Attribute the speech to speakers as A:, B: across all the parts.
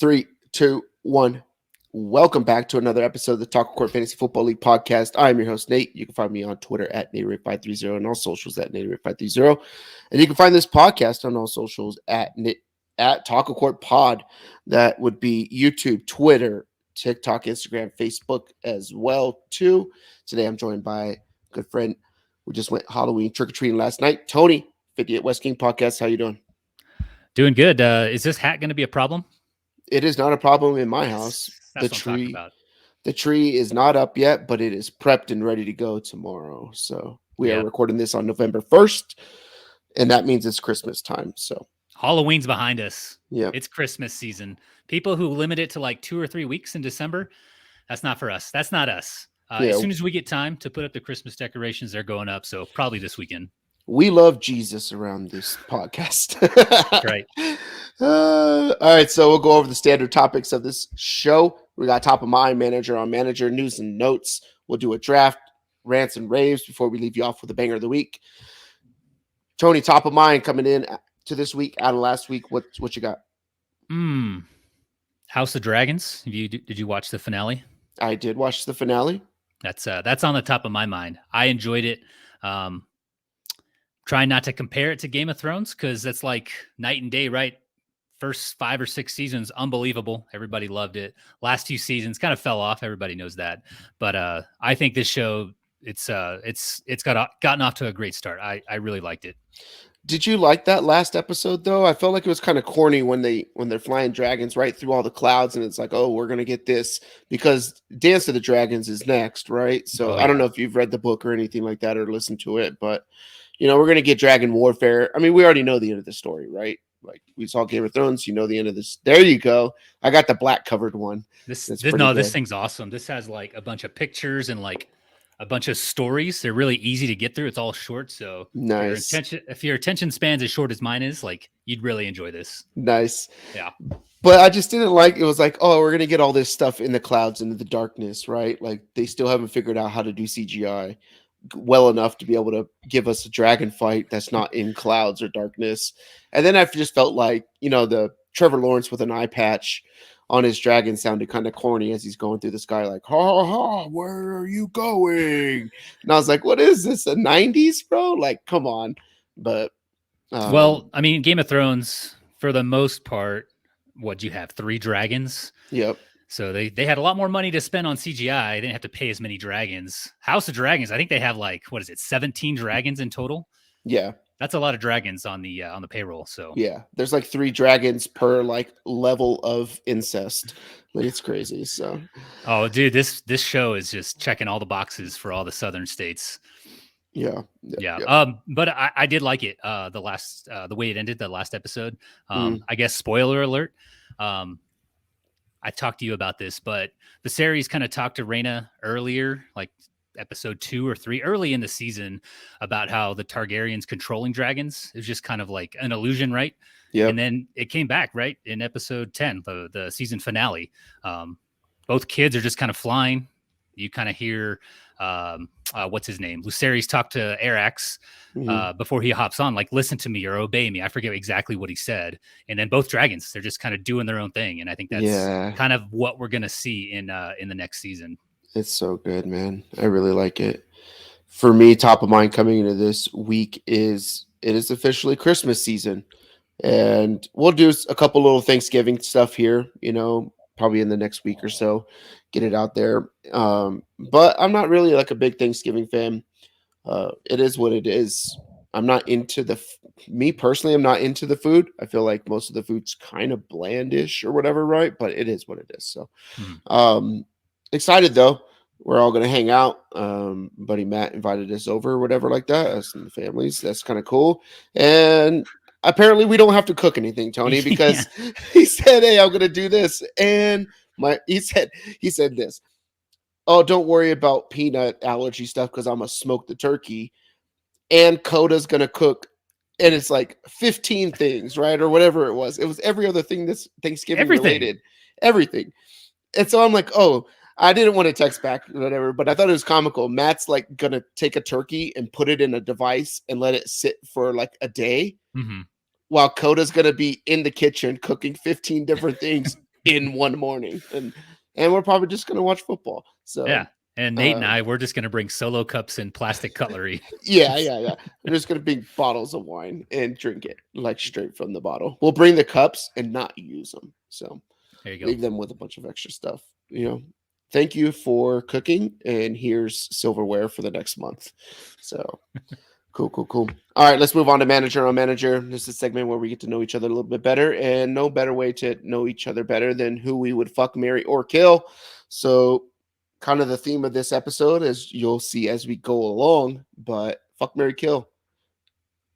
A: 3, 2, 1. Welcome back to another episode of the Talk Court Fantasy Football League podcast. I'm your host, Nate. You can find me on Twitter at NateRave530 and all socials at NateRave530. And you can find this podcast on all socials at Talk Court Pod. That would be YouTube, Twitter, TikTok, Instagram, Facebook as well, too. Today, I'm joined by a good friend. We just went Halloween trick-or-treating last night. Tony, 58 West King Podcast. How you doing?
B: Doing good. Is this hat going to be a problem?
A: It is not a problem in my house.
B: That's what I'm talking about.
A: The tree is not up yet, but it is prepped and ready to go tomorrow. So we are recording this on November 1st, and that means it's Christmas time. So
B: Halloween's behind us.
A: Yeah,
B: it's Christmas season. People who limit it to like 2 or 3 weeks in December, that's not for us. That's not us. As soon as we get time to put up the Christmas decorations, they're going up. So probably this weekend.
A: We love Jesus around this podcast.
B: Right.
A: All right, so we'll go over the standard topics of this show. We got top of mind, manager on manager, news and notes. We'll do a draft, rants and raves before we leave you off with a banger of the week. Tony, top of mind coming in to this week out of last week. What you got?
B: House of Dragons. Did you watch the finale?
A: I did watch the finale.
B: That's on the top of my mind. I enjoyed it. Trying not to compare it to Game of Thrones because that's like night and day, right? First 5 or 6 seasons, unbelievable. Everybody loved it. Last 2 seasons kind of fell off. Everybody knows that. But I think this show, it's gotten off to a great start. I really liked it.
A: Did you like that last episode though? I felt like it was kind of corny when they're flying dragons right through all the clouds, and it's like, oh, we're gonna get this because Dance of the Dragons is next, right? So I don't know if you've read the book or anything like that or listened to it, but we're gonna get dragon warfare. I mean, we already know the end of the story, right? Like we saw Game of Thrones, the end of this. There you go. I got the black covered one.
B: This thing's awesome. This has like a bunch of pictures and like a bunch of stories. They're really easy to get through. It's all short. So
A: nice.
B: If your attention span's as short as mine is, like you'd really enjoy this.
A: Nice.
B: Yeah.
A: But I just didn't like, it was like, oh, we're going to get all this stuff in the clouds and the darkness, right? Like they still haven't figured out how to do CGI well enough to be able to give us a dragon fight that's not in clouds or darkness. And then I just felt like, the Trevor Lawrence with an eye patch on his dragon sounded kind of corny as he's going through the sky, like, ha ha, where are you going? And I was like, what is this, a 90s, bro? Like, come on. But
B: well, I mean, Game of Thrones, for the most part, what'd you have, 3 dragons?
A: Yep.
B: So they had a lot more money to spend on CGI. They didn't have to pay as many dragons. House of Dragons, I think they have 17 dragons in total?
A: Yeah.
B: That's a lot of dragons on the payroll. So
A: yeah, there's like 3 dragons per level of incest. Like it's crazy. So
B: oh dude, this show is just checking all the boxes for all the southern states.
A: Yeah.
B: But I did like it. The way it ended, the last episode. I guess spoiler alert. I talked to you about this, but the series kind of talked to Rhaena earlier, like episode 2 or 3, early in the season, about how the Targaryens controlling dragons is just kind of like an illusion, right?
A: Yeah.
B: And then it came back, right, in episode 10, the season finale. Both kids are just kind of flying. You kind of hear what's his name? Lucerys talk to Arax before he hops on, like, listen to me or obey me. I forget exactly what he said. And then both dragons, they're just kind of doing their own thing. And I think that's kind of what we're going to see in the next season.
A: It's so good, man. I really like it. For me, top of mind coming into this week it is officially Christmas season. And we'll do a couple little Thanksgiving stuff here, probably in the next week or so, get it out there. But I'm not really like a big Thanksgiving fan. It is what it is. I'm not into me personally, I'm not into the food. I feel like most of the food's kind of blandish or whatever, right? But it is what it is. So excited though. We're all going to hang out. Buddy Matt invited us over or whatever like that, us and the families. That's kind of cool. And apparently we don't have to cook anything, Tony, because he said, hey, I'm going to do this. And he said this. Oh, don't worry about peanut allergy stuff because I'm going to smoke the turkey. And Coda's going to cook. And it's like 15 things, right? Or whatever it was. It was every other thing that's Thanksgiving related. Everything. And so I'm like, oh, I didn't want to text back or whatever, but I thought it was comical. Matt's like going to take a turkey and put it in a device and let it sit for like a day while Coda's going to be in the kitchen cooking 15 different things in one morning, and we're probably just gonna watch football. So
B: yeah. And Nate and I, we're just going to bring solo cups and plastic cutlery.
A: yeah. We're just gonna bring bottles of wine and drink it like straight from the bottle. We'll bring the cups and not use them. So
B: There you go.
A: leave them with a bunch of extra stuff. Thank you for cooking, and here's silverware for the next month. So cool. All right, let's move on to manager on manager. This is a segment where we get to know each other a little bit better, and no better way to know each other better than who we would fuck, marry, or kill. So kind of the theme of this episode, as you'll see as we go along, but fuck, marry, kill.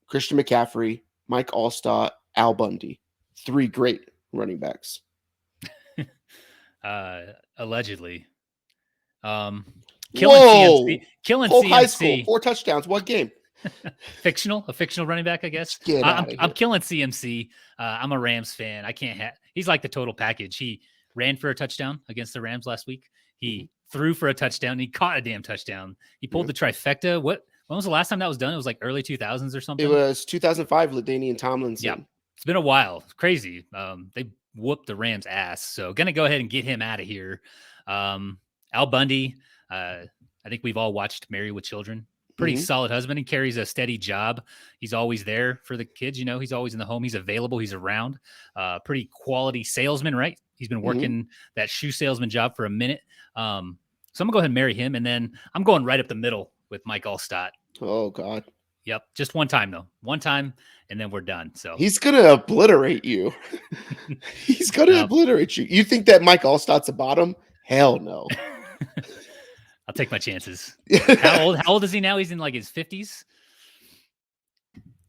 A: Christian McCaffrey, Mike Alstott, Al Bundy. 3 great running backs.
B: Allegedly. Killing
A: Whoa!
B: CMC. Killing
A: Whole
B: CMC.
A: high school, 4 touchdowns. What game?
B: A fictional running back, I guess.
A: Get outta here.
B: I'm killing CMC. I'm a Rams fan. I can't have. He's like the total package. He ran for a touchdown against the Rams last week. He threw for a touchdown. And he caught a damn touchdown. He pulled the trifecta. When was the last time that was done? It was like early 2000s or something.
A: It was 2005. LaDainian Tomlinson.
B: Yeah, it's been a while. It's crazy. They whooped the Rams' ass. So gonna go ahead and get him out of here. Al Bundy. I think we've all watched Married with Children. Pretty solid husband. He carries a steady job. He's always there for the kids. He's always in the home. He's available. He's around. Pretty quality salesman, right? He's been working that shoe salesman job for a minute. So I'm gonna go ahead and marry him. And then I'm going right up the middle with Mike Alstott.
A: Oh God.
B: Yep. Just one time though. One time, and then we're done. So
A: he's gonna obliterate you. He's gonna obliterate you. You think that Mike Allstott's a bottom? Hell no.
B: I'll take my chances. How old is he now? He's in like his 50s.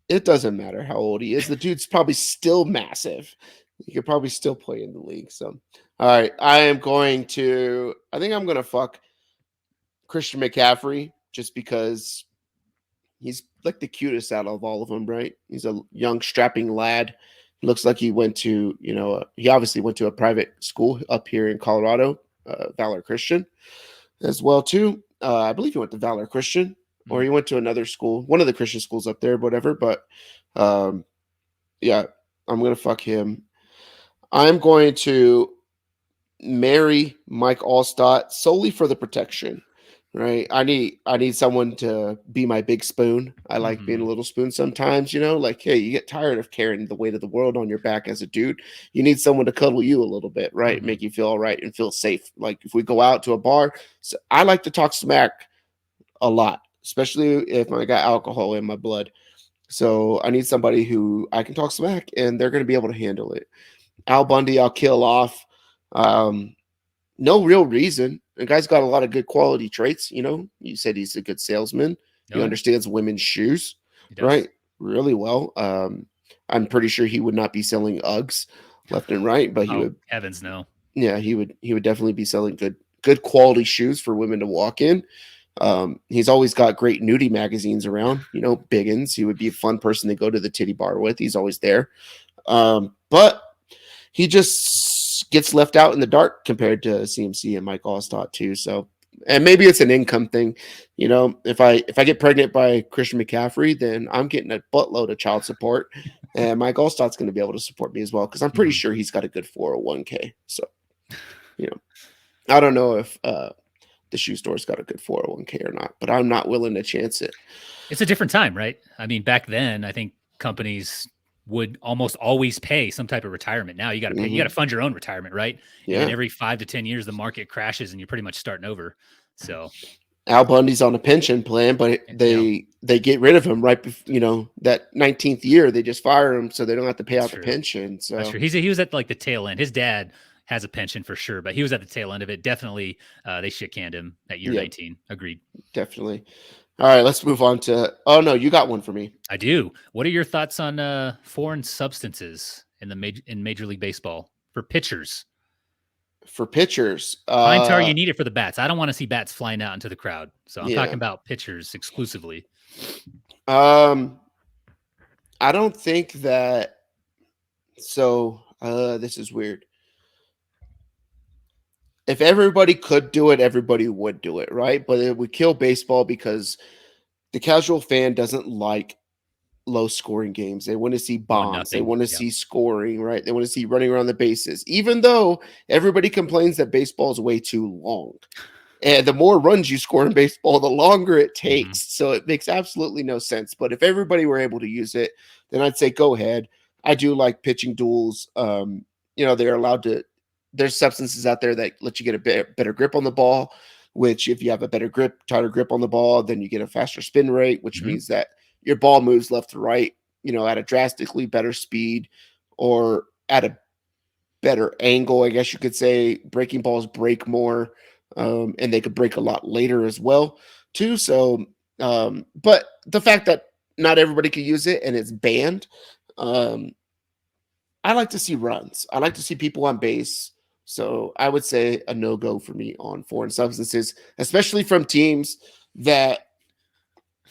A: It doesn't matter how old he is. The dude's probably still massive. He could probably still play in the league. So, all right, I think I'm going to fuck Christian McCaffrey just because he's like the cutest out of all of them, right? He's a young, strapping lad. Looks like he went to, he obviously went to a private school up here in Colorado, Valor Christian as well too. I believe he went to Valor Christian, or he went to another school, one of the Christian schools up there, whatever. But yeah, I'm going to fuck him. I'm going to marry Mike Alstott solely for the protection, right? I need someone to be my big spoon. I like being a little spoon sometimes, like, hey, you get tired of carrying the weight of the world on your back as a dude. You need someone to cuddle you a little bit, right? Make you feel all right and feel safe. Like if we go out to a bar, so I like to talk smack a lot, especially if I got alcohol in my blood. So I need somebody who I can talk smack and they're going to be able to handle it. Al Bundy, I'll kill off. No real reason. The guy's got a lot of good quality traits. You said he's a good salesman. He understands women's shoes, right? Really well. I'm pretty sure he would not be selling Uggs left and right, but he would.
B: Heavens no.
A: Yeah, he would definitely be selling good quality shoes for women to walk in. He's always got great nudie magazines around. Biggins. He would be a fun person to go to the titty bar with. He's always there. But he just gets left out in the dark compared to CMC and Mike Alstott too. So, and maybe it's an income thing. If I get pregnant by Christian McCaffrey, then I'm getting a buttload of child support, and Mike Allstott's going to be able to support me as well because I'm pretty sure he's got a good 401k. So, I don't know if the shoe store's got a good 401k or not, but I'm not willing to chance it.
B: It's a different time, right? I mean, back then, I think companies would almost always pay some type of retirement. Now you got to pay, you got to fund your own retirement, right?
A: Yeah.
B: And every 5 to 10 years, the market crashes and you're pretty much starting over. So
A: Al Bundy's on a pension plan, but they get rid of him right before, that 19th year, they just fire him so they don't have to pay out the pension. So
B: that's true. He was at like the tail end. His dad has a pension for sure, but he was at the tail end of it. Definitely they shit canned him at year 19. Agreed.
A: Definitely. All right, let's move on to. Oh no, you got one for me.
B: I do. What are your thoughts on foreign substances in Major League Baseball for pitchers?
A: For pitchers,
B: pine tar, you need it for the bats. I don't want to see bats flying out into the crowd, so I'm talking about pitchers exclusively.
A: I don't think that. So this is weird. If everybody could do it, everybody would do it, right? But it would kill baseball because the casual fan doesn't like low scoring games. They want to see
B: 1
A: bombs. They
B: nothing.
A: want to
B: Yeah.
A: see scoring, right? They want to see running around the bases, even though everybody complains that baseball is way too long. And the more runs you score in baseball, the longer it takes. So it makes absolutely no sense. But if everybody were able to use it, then I'd say go ahead. I do like pitching duels. They're allowed to, there's substances out there that let you get a better grip on the ball, which if you have a better grip, tighter grip on the ball, then you get a faster spin rate, which means that your ball moves left to right, at a drastically better speed or at a better angle, I guess you could say. Breaking balls break more, and they could break a lot later as well, too. So, but the fact that not everybody can use it and it's banned, I like to see runs. I like to see people on base. So I would say a no-go for me on foreign substances, especially from teams that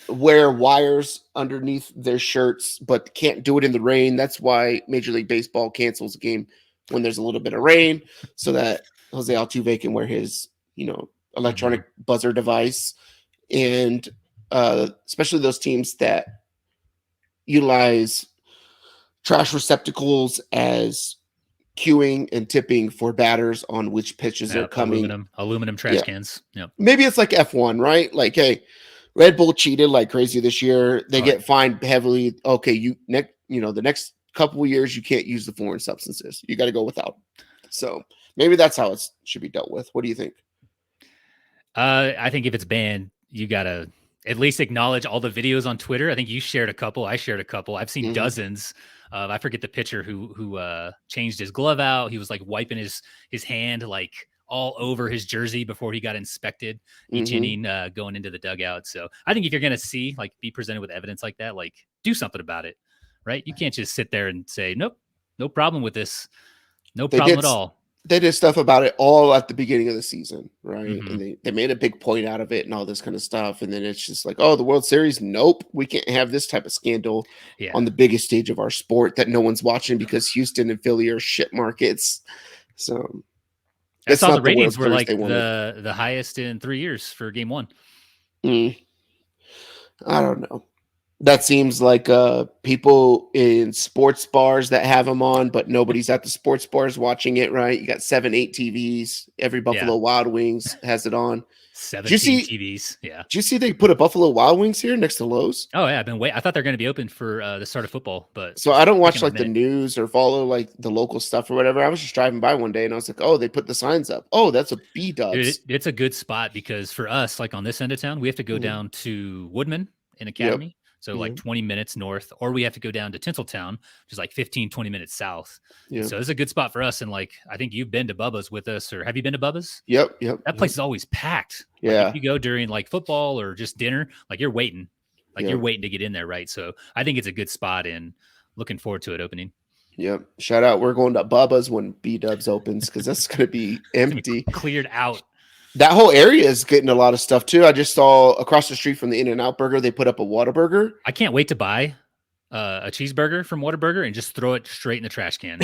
A: wear wires underneath their shirts, but can't do it in the rain. That's why Major League Baseball cancels a game when there's a little bit of rain, so that Jose Altuve can wear his, electronic buzzer device. And especially those teams that utilize trash receptacles as queuing and tipping for batters on which pitches are coming.
B: Aluminum trash cans. Yeah.
A: Maybe it's like F1, right? Like, hey, Red Bull cheated like crazy this year. They get fined heavily. Okay, the next couple of years you can't use the foreign substances. You got to go without. So maybe that's how it should be dealt with. What do you think?
B: I think if it's banned, you got to at least acknowledge all the videos on Twitter. I think you shared a couple. I shared a couple. I've seen dozens. I forget the pitcher who changed his glove out. He was like wiping his hand like all over his jersey before he got inspected each inning going into the dugout. So I think if you're going to be presented with evidence like that, like do something about it, right? You can't just sit there and say, nope, no problem with this. No problem at all.
A: They did stuff about it all at the beginning of the season, right? And they made a big point out of it and all this kind of stuff. And then it's just like, oh, the World Series, nope, we can't have this type of scandal on the biggest stage of our sport that no one's watching because Houston and Philly are shit markets. So
B: I saw the ratings were like the highest in 3 years for game one.
A: I don't know. That seems like people in sports bars that have them on, but nobody's at the sports bars watching it, right? You got 7, 8 TVs. Every Buffalo Wild Wings has it on.
B: 17 TVs. Yeah.
A: Did you see they put a Buffalo Wild Wings here next to Lowe's?
B: Oh, yeah. I've been waiting. I thought they're going to be open for the start of football, but
A: so I don't watch like the news or follow like the local stuff or whatever. I was just driving by one day and I was like, oh, they put the signs up. Oh, that's a B-Dubs.
B: It's a good spot because for us, like on this end of town, we have to go down to Woodman in Academy. Yep. So like 20 minutes north, or we have to go down to Tinseltown, which is like 15, 20 minutes south. Yeah. So it's a good spot for us. And like, I think you've been to Bubba's with us, or have you been to Bubba's?
A: Yep.
B: That place is always packed.
A: Yeah.
B: Like if you go during like football or just dinner, like you're waiting you're waiting to get in there. Right. So I think it's a good spot and looking forward to it opening.
A: Yep. Shout out. We're going to Bubba's when B-Dubs opens because that's going to be empty.
B: Cleared out.
A: That whole area is getting a lot of stuff too. I just saw across the street from the In-N-Out Burger, they put up a Whataburger.
B: I can't wait to buy a cheeseburger from Whataburger and just throw it straight in the trash can.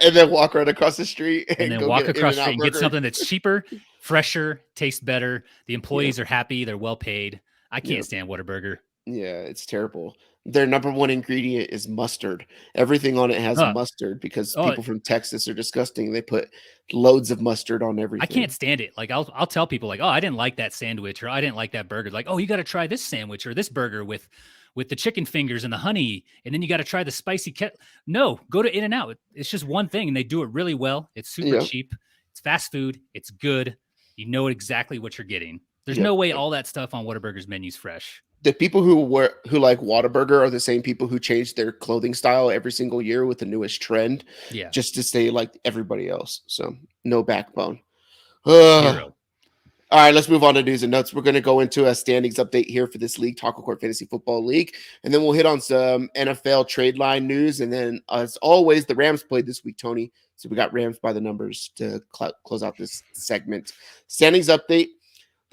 A: And then walk right across the street.
B: And then walk across the street and get something that's cheaper, fresher, tastes better. The employees are happy. They're well paid. I can't stand Whataburger.
A: Yeah, it's terrible. Their number one ingredient is mustard. Everything on it has mustard because people from Texas are disgusting. They put loads of mustard on everything.
B: I can't stand it. Like I'll tell people like, oh, I didn't like that sandwich or I didn't like that burger. Like, oh, you got to try this sandwich or this burger with the chicken fingers and the honey. And then you got to try the spicy No, go to In-N-Out. It's just one thing and they do it really well. It's super cheap. It's fast food. It's good. You know exactly what you're getting. There's no way all that stuff on Whataburger's menu is fresh.
A: The people who like Whataburger are the same people who change their clothing style every single year with the newest trend, just to stay like everybody else. So no backbone. All right, let's move on to news and notes. We're going to go into a standings update here for this league, Taco Court Fantasy Football League, and then we'll hit on some NFL trade line news. And then, as always, the Rams played this week, Tony. So we got Rams by the numbers to close out this segment. Standings update.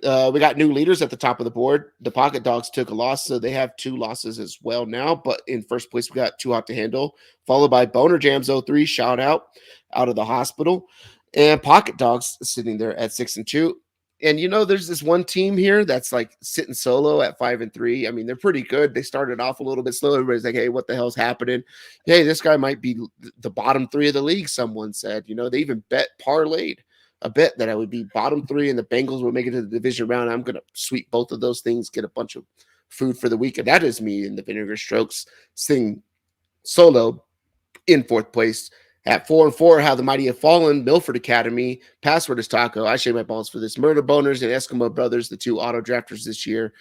A: We got new leaders at the top of the board. The Pocket Dogs took a loss, so they have 2 losses as well now. But in first place, we got Too Hot to Handle, followed by Boner Jams 03, shout out of the hospital. And Pocket Dogs sitting there at 6-2. And there's this one team here that's like sitting solo at 5-3. I mean, they're pretty good. They started off a little bit slow. Everybody's like, hey, what the hell's happening? Hey, this guy might be the bottom 3 of the league, someone said. They even parlayed a bet that I would be bottom 3 and the Bengals would make it to the division round. I'm going to sweep both of those things, get a bunch of food for the week. And that is me in the Vinegar Strokes sing solo in 4th place. At 4-4, how the mighty have fallen. Milford Academy. Password is Taco. I shave my balls for this. Murder Boners and Eskimo Brothers, the 2 auto drafters this year.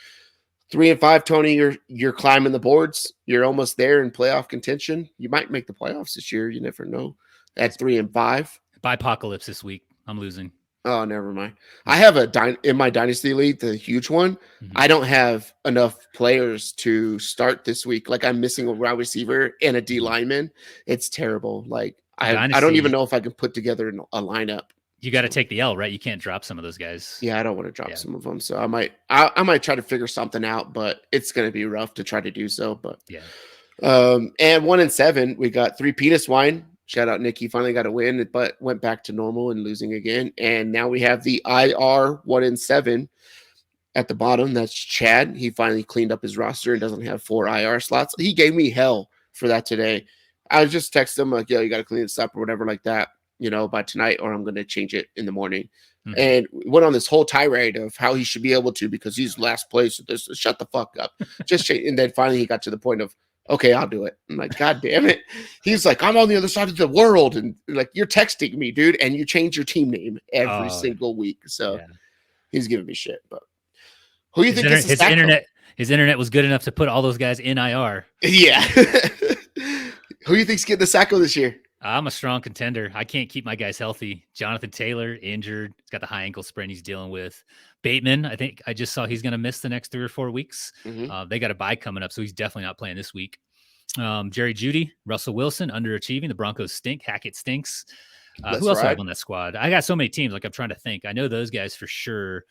A: 3-5, Tony. You're climbing the boards. You're almost there in playoff contention. You might make the playoffs this year. You never know. At 3-5.
B: Bipocalypse this week. I'm losing.
A: Oh, never mind. I have in my dynasty league, the huge one. Mm-hmm. I don't have enough players to start this week. Like I'm missing a wide receiver and a D lineman. It's terrible. Like I don't even know if I can put together a lineup.
B: You got to take the L, right? You can't drop some of those guys.
A: Yeah, I don't want to drop some of them. So I might try to figure something out, but it's going to be rough to try to do so. But
B: yeah.
A: And 1-7, we got 3 penis wine. Shout out Nick. He finally got a win, but went back to normal and losing again. And now we have the IR 1-7 at the bottom. That's Chad. He finally cleaned up his roster and doesn't have 4 IR slots. He gave me hell for that today. I just texted him like, yo, you got to clean this up or whatever like that, by tonight, or I'm going to change it in the morning. Mm-hmm. And went on this whole tirade of how he should be able to because he's last place. Shut the fuck up. Just change. And then finally he got to the point of, okay, I'll do it. I'm like, God damn it. He's like, I'm on the other side of the world. And like, you're texting me, dude. And you change your team name every single week. So he's giving me shit. But who do you think
B: his internet was good enough to put all those guys in IR.
A: Yeah. Who do you think's getting the Sacco this year?
B: I'm a strong contender. I can't keep my guys healthy. Jonathan Taylor injured. He's got the high ankle sprain he's dealing with. Bateman, I think I just saw he's going to miss the next 3 or 4 weeks. Mm-hmm. They got a bye coming up, so he's definitely not playing this week. Jerry Jeudy, Russell Wilson, underachieving. The Broncos stink. Hackett stinks. Who else do I have on that squad? I got so many teams. Like I'm trying to think. I know those guys for sure.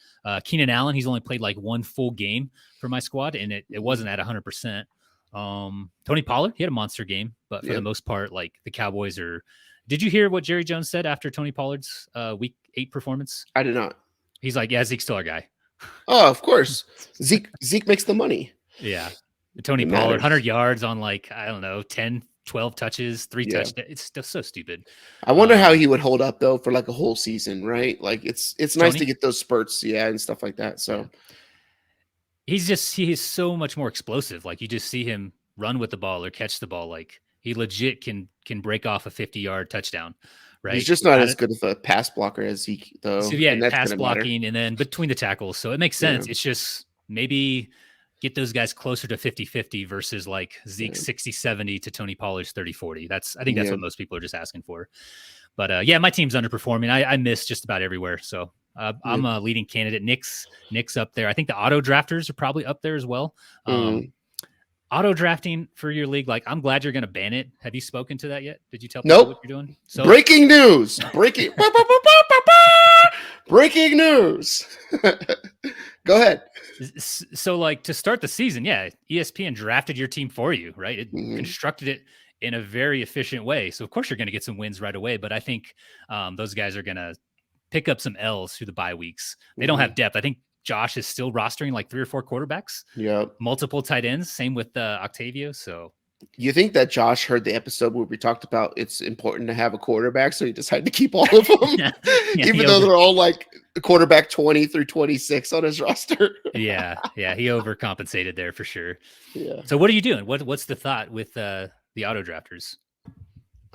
B: Keenan Allen, he's only played like 1 full game for my squad, and it wasn't at 100%. Tony Pollard, he had a monster game, but for the most part, like the Cowboys are. Did you hear what Jerry Jones said after Tony Pollard's week 8 performance?
A: I did not.
B: He's like, yeah, Zeke's still our guy.
A: Oh, of course. Zeke makes the money.
B: Yeah. Tony Pollard, 100 yards on like, I don't know, 10, 12 touches, 3 touchdowns. It's still so stupid.
A: I wonder how he would hold up though for like a whole season, right? Like it's nice to get those spurts, and stuff like that. So
B: he is so much more explosive. Like you just see him run with the ball or catch the ball. Like he legit can break off a 50-yard touchdown. Right.
A: He's just not as good of a pass blocker as Zeke, though.
B: So pass blocking and then between the tackles. So it makes sense. Yeah. It's just maybe get those guys closer to 50-50 versus like Zeke 60-70 to Tony Pollard's 30-40. I think that's what most people are just asking for. But my team's underperforming. I miss just about everywhere. So I'm a leading candidate. Nick's up there. I think the auto drafters are probably up there as well. Auto drafting for your league, like I'm glad you're going to ban it. Have you spoken to that yet? Did you tell people what you're doing? So
A: breaking news. Breaking news. Go ahead.
B: So like to start the season, ESPN drafted your team for you, right? It constructed it in a very efficient way. So of course you're going to get some wins right away, but I think those guys are going to pick up some L's through the bye weeks. They don't have depth. I think Josh is still rostering like 3 or 4 quarterbacks.
A: Yeah.
B: Multiple tight ends. Same with Octavio. So
A: you think that Josh heard the episode where we talked about it's important to have a quarterback, so he decided to keep all of them, even though they're all like quarterback 20 through 26 on his roster.
B: He overcompensated there for sure.
A: Yeah.
B: So what are you doing? What's the thought with the auto drafters?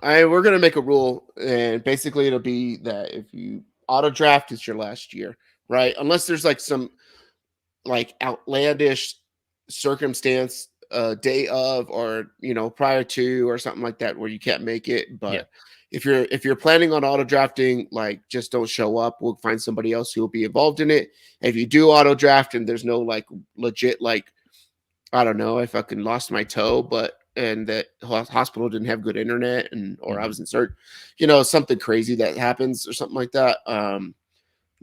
A: We're gonna make a rule, and basically it'll be that if you auto draft, it's your last year. Right, unless there's like some like outlandish circumstance, day of or prior to or something like that where you can't make it. But if you're planning on auto drafting, like just don't show up. We'll find somebody else who will be involved in it. If you do auto draft and there's no like legit like I don't know, I fucking lost my toe, and that hospital didn't have good internet or I was in search, something crazy that happens or something like that.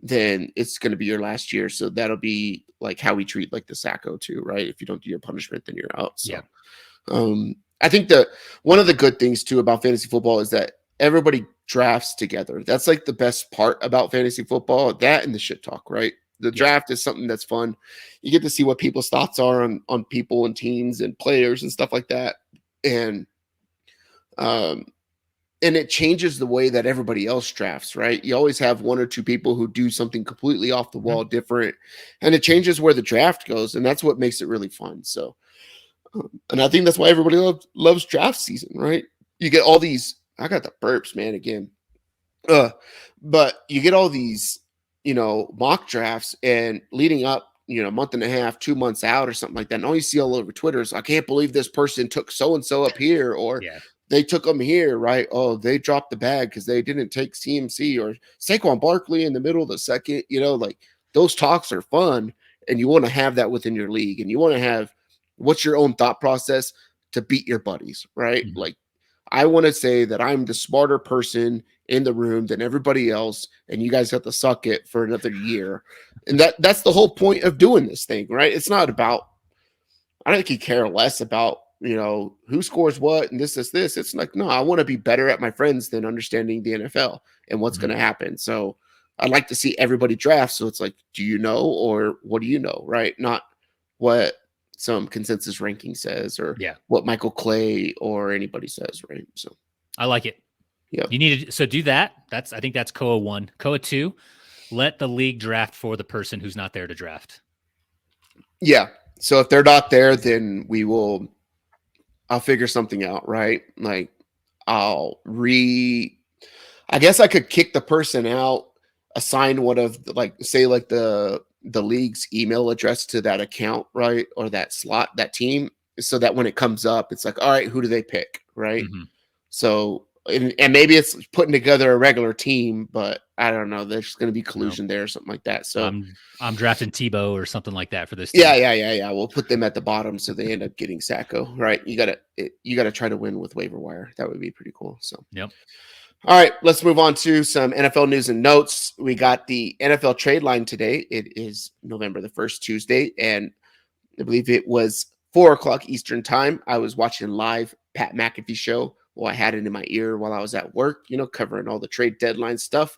A: Then it's going to be your last year. So that'll be like how we treat like the Sacco too, right? If you don't do your punishment, then you're out. So, I think one of the good things too about fantasy football is that everybody drafts together. That's like the best part about fantasy football, that and the shit talk, right? The draft is something that's fun. You get to see what people's thoughts are on people and teams and players and stuff like that. And it changes the way that everybody else drafts, right? You always have one or two people who do something completely off the wall different, and it changes where the draft goes, and that's what makes it really fun. So, and I think that's why everybody loves draft season, right? You get all these, I got the burps, man, again. But you get all these, mock drafts, and leading up, a month and a half, 2 months out or something like that. And all you see all over Twitter is, I can't believe this person took so-and-so up here, or they took them here, right? Oh, they dropped the bag because they didn't take CMC or Saquon Barkley in the middle of the second. Like those talks are fun, and you want to have that within your league, and you want to have what's your own thought process to beat your buddies, right?
B: Mm-hmm.
A: Like I want to say that I'm the smarter person in the room than everybody else, and you guys have to suck it for another year. And that's the whole point of doing this thing, right? It's not about, I don't think you care less about, who scores what and this. It's like, no, I want to be better at my friends than understanding the NFL and what's going to happen. So I'd like to see everybody draft. So it's like, do you know, or what do you know, right? Not what some consensus ranking says, or what Michael Clay or anybody says, right? So
B: I like it.
A: Yeah.
B: You need to, so do that. I think that's COA 1. COA 2, let the league draft for the person who's not there to draft.
A: Yeah. So if they're not there, then I'll figure something out, right? Like I guess I could kick the person out, assign one of the league's email address to that account, right? Or that slot, that team, so that when it comes up, it's like, all right, who do they pick, right?
B: Mm-hmm.
A: So, and maybe it's putting together a regular team, but I don't know. There's going to be collusion there or something like that. So
B: I'm drafting Tebow or something like that for this team.
A: Yeah. We'll put them at the bottom so they end up getting Sacco, right? You gotta try to win with waiver wire. That would be pretty cool. So
B: yep.
A: All right, let's move on to some NFL news and notes. We got the NFL trade line today. It is November the 1st, Tuesday, and I believe it was 4:00 Eastern time. I was watching live Pat McAfee show. Well, I had it in my ear while I was at work, covering all the trade deadline stuff.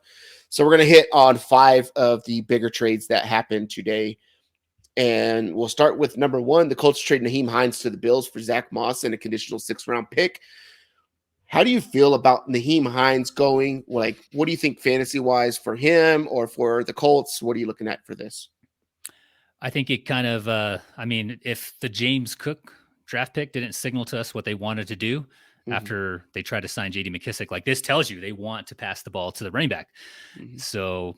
A: So we're going to hit on 5 of the bigger trades that happened today. And we'll start with number 1. The Colts trade Nyheim Hines to the Bills for Zack Moss and a conditional 6th-round pick. How do you feel about Nyheim Hines going? Like, what do you think fantasy-wise for him or for the Colts? What are you looking at for this?
B: I think it kind of, if the James Cook draft pick didn't signal to us what they wanted to do after they tried to sign J.D. McKissick, like this tells you they want to pass the ball to the running back. So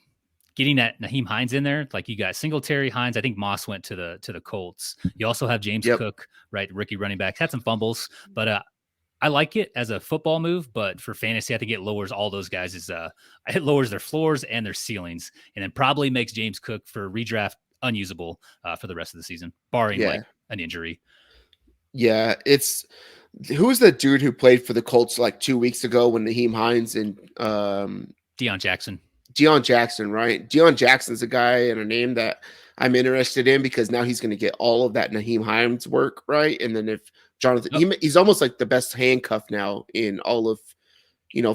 B: getting that Nyheim Hines in there, like you got Singletary, Hines. I think Moss went to the Colts. You also have James Cook, right? Rookie running back, had some fumbles, but I like it as a football move, but for fantasy, I think it lowers all those guys. It lowers their floors and their ceilings, and then probably makes James Cook for redraft unusable for the rest of the season, barring like an injury.
A: Yeah, who was the dude who played for the Colts like 2 weeks ago when Nyheim Hines and
B: Deion Jackson.
A: Deion Jackson, right? Deion Jackson's a guy and a name that I'm interested in because now he's going to get all of that Nyheim Hines work, right? And then if Jonathan, he's almost like the best handcuff now in all of,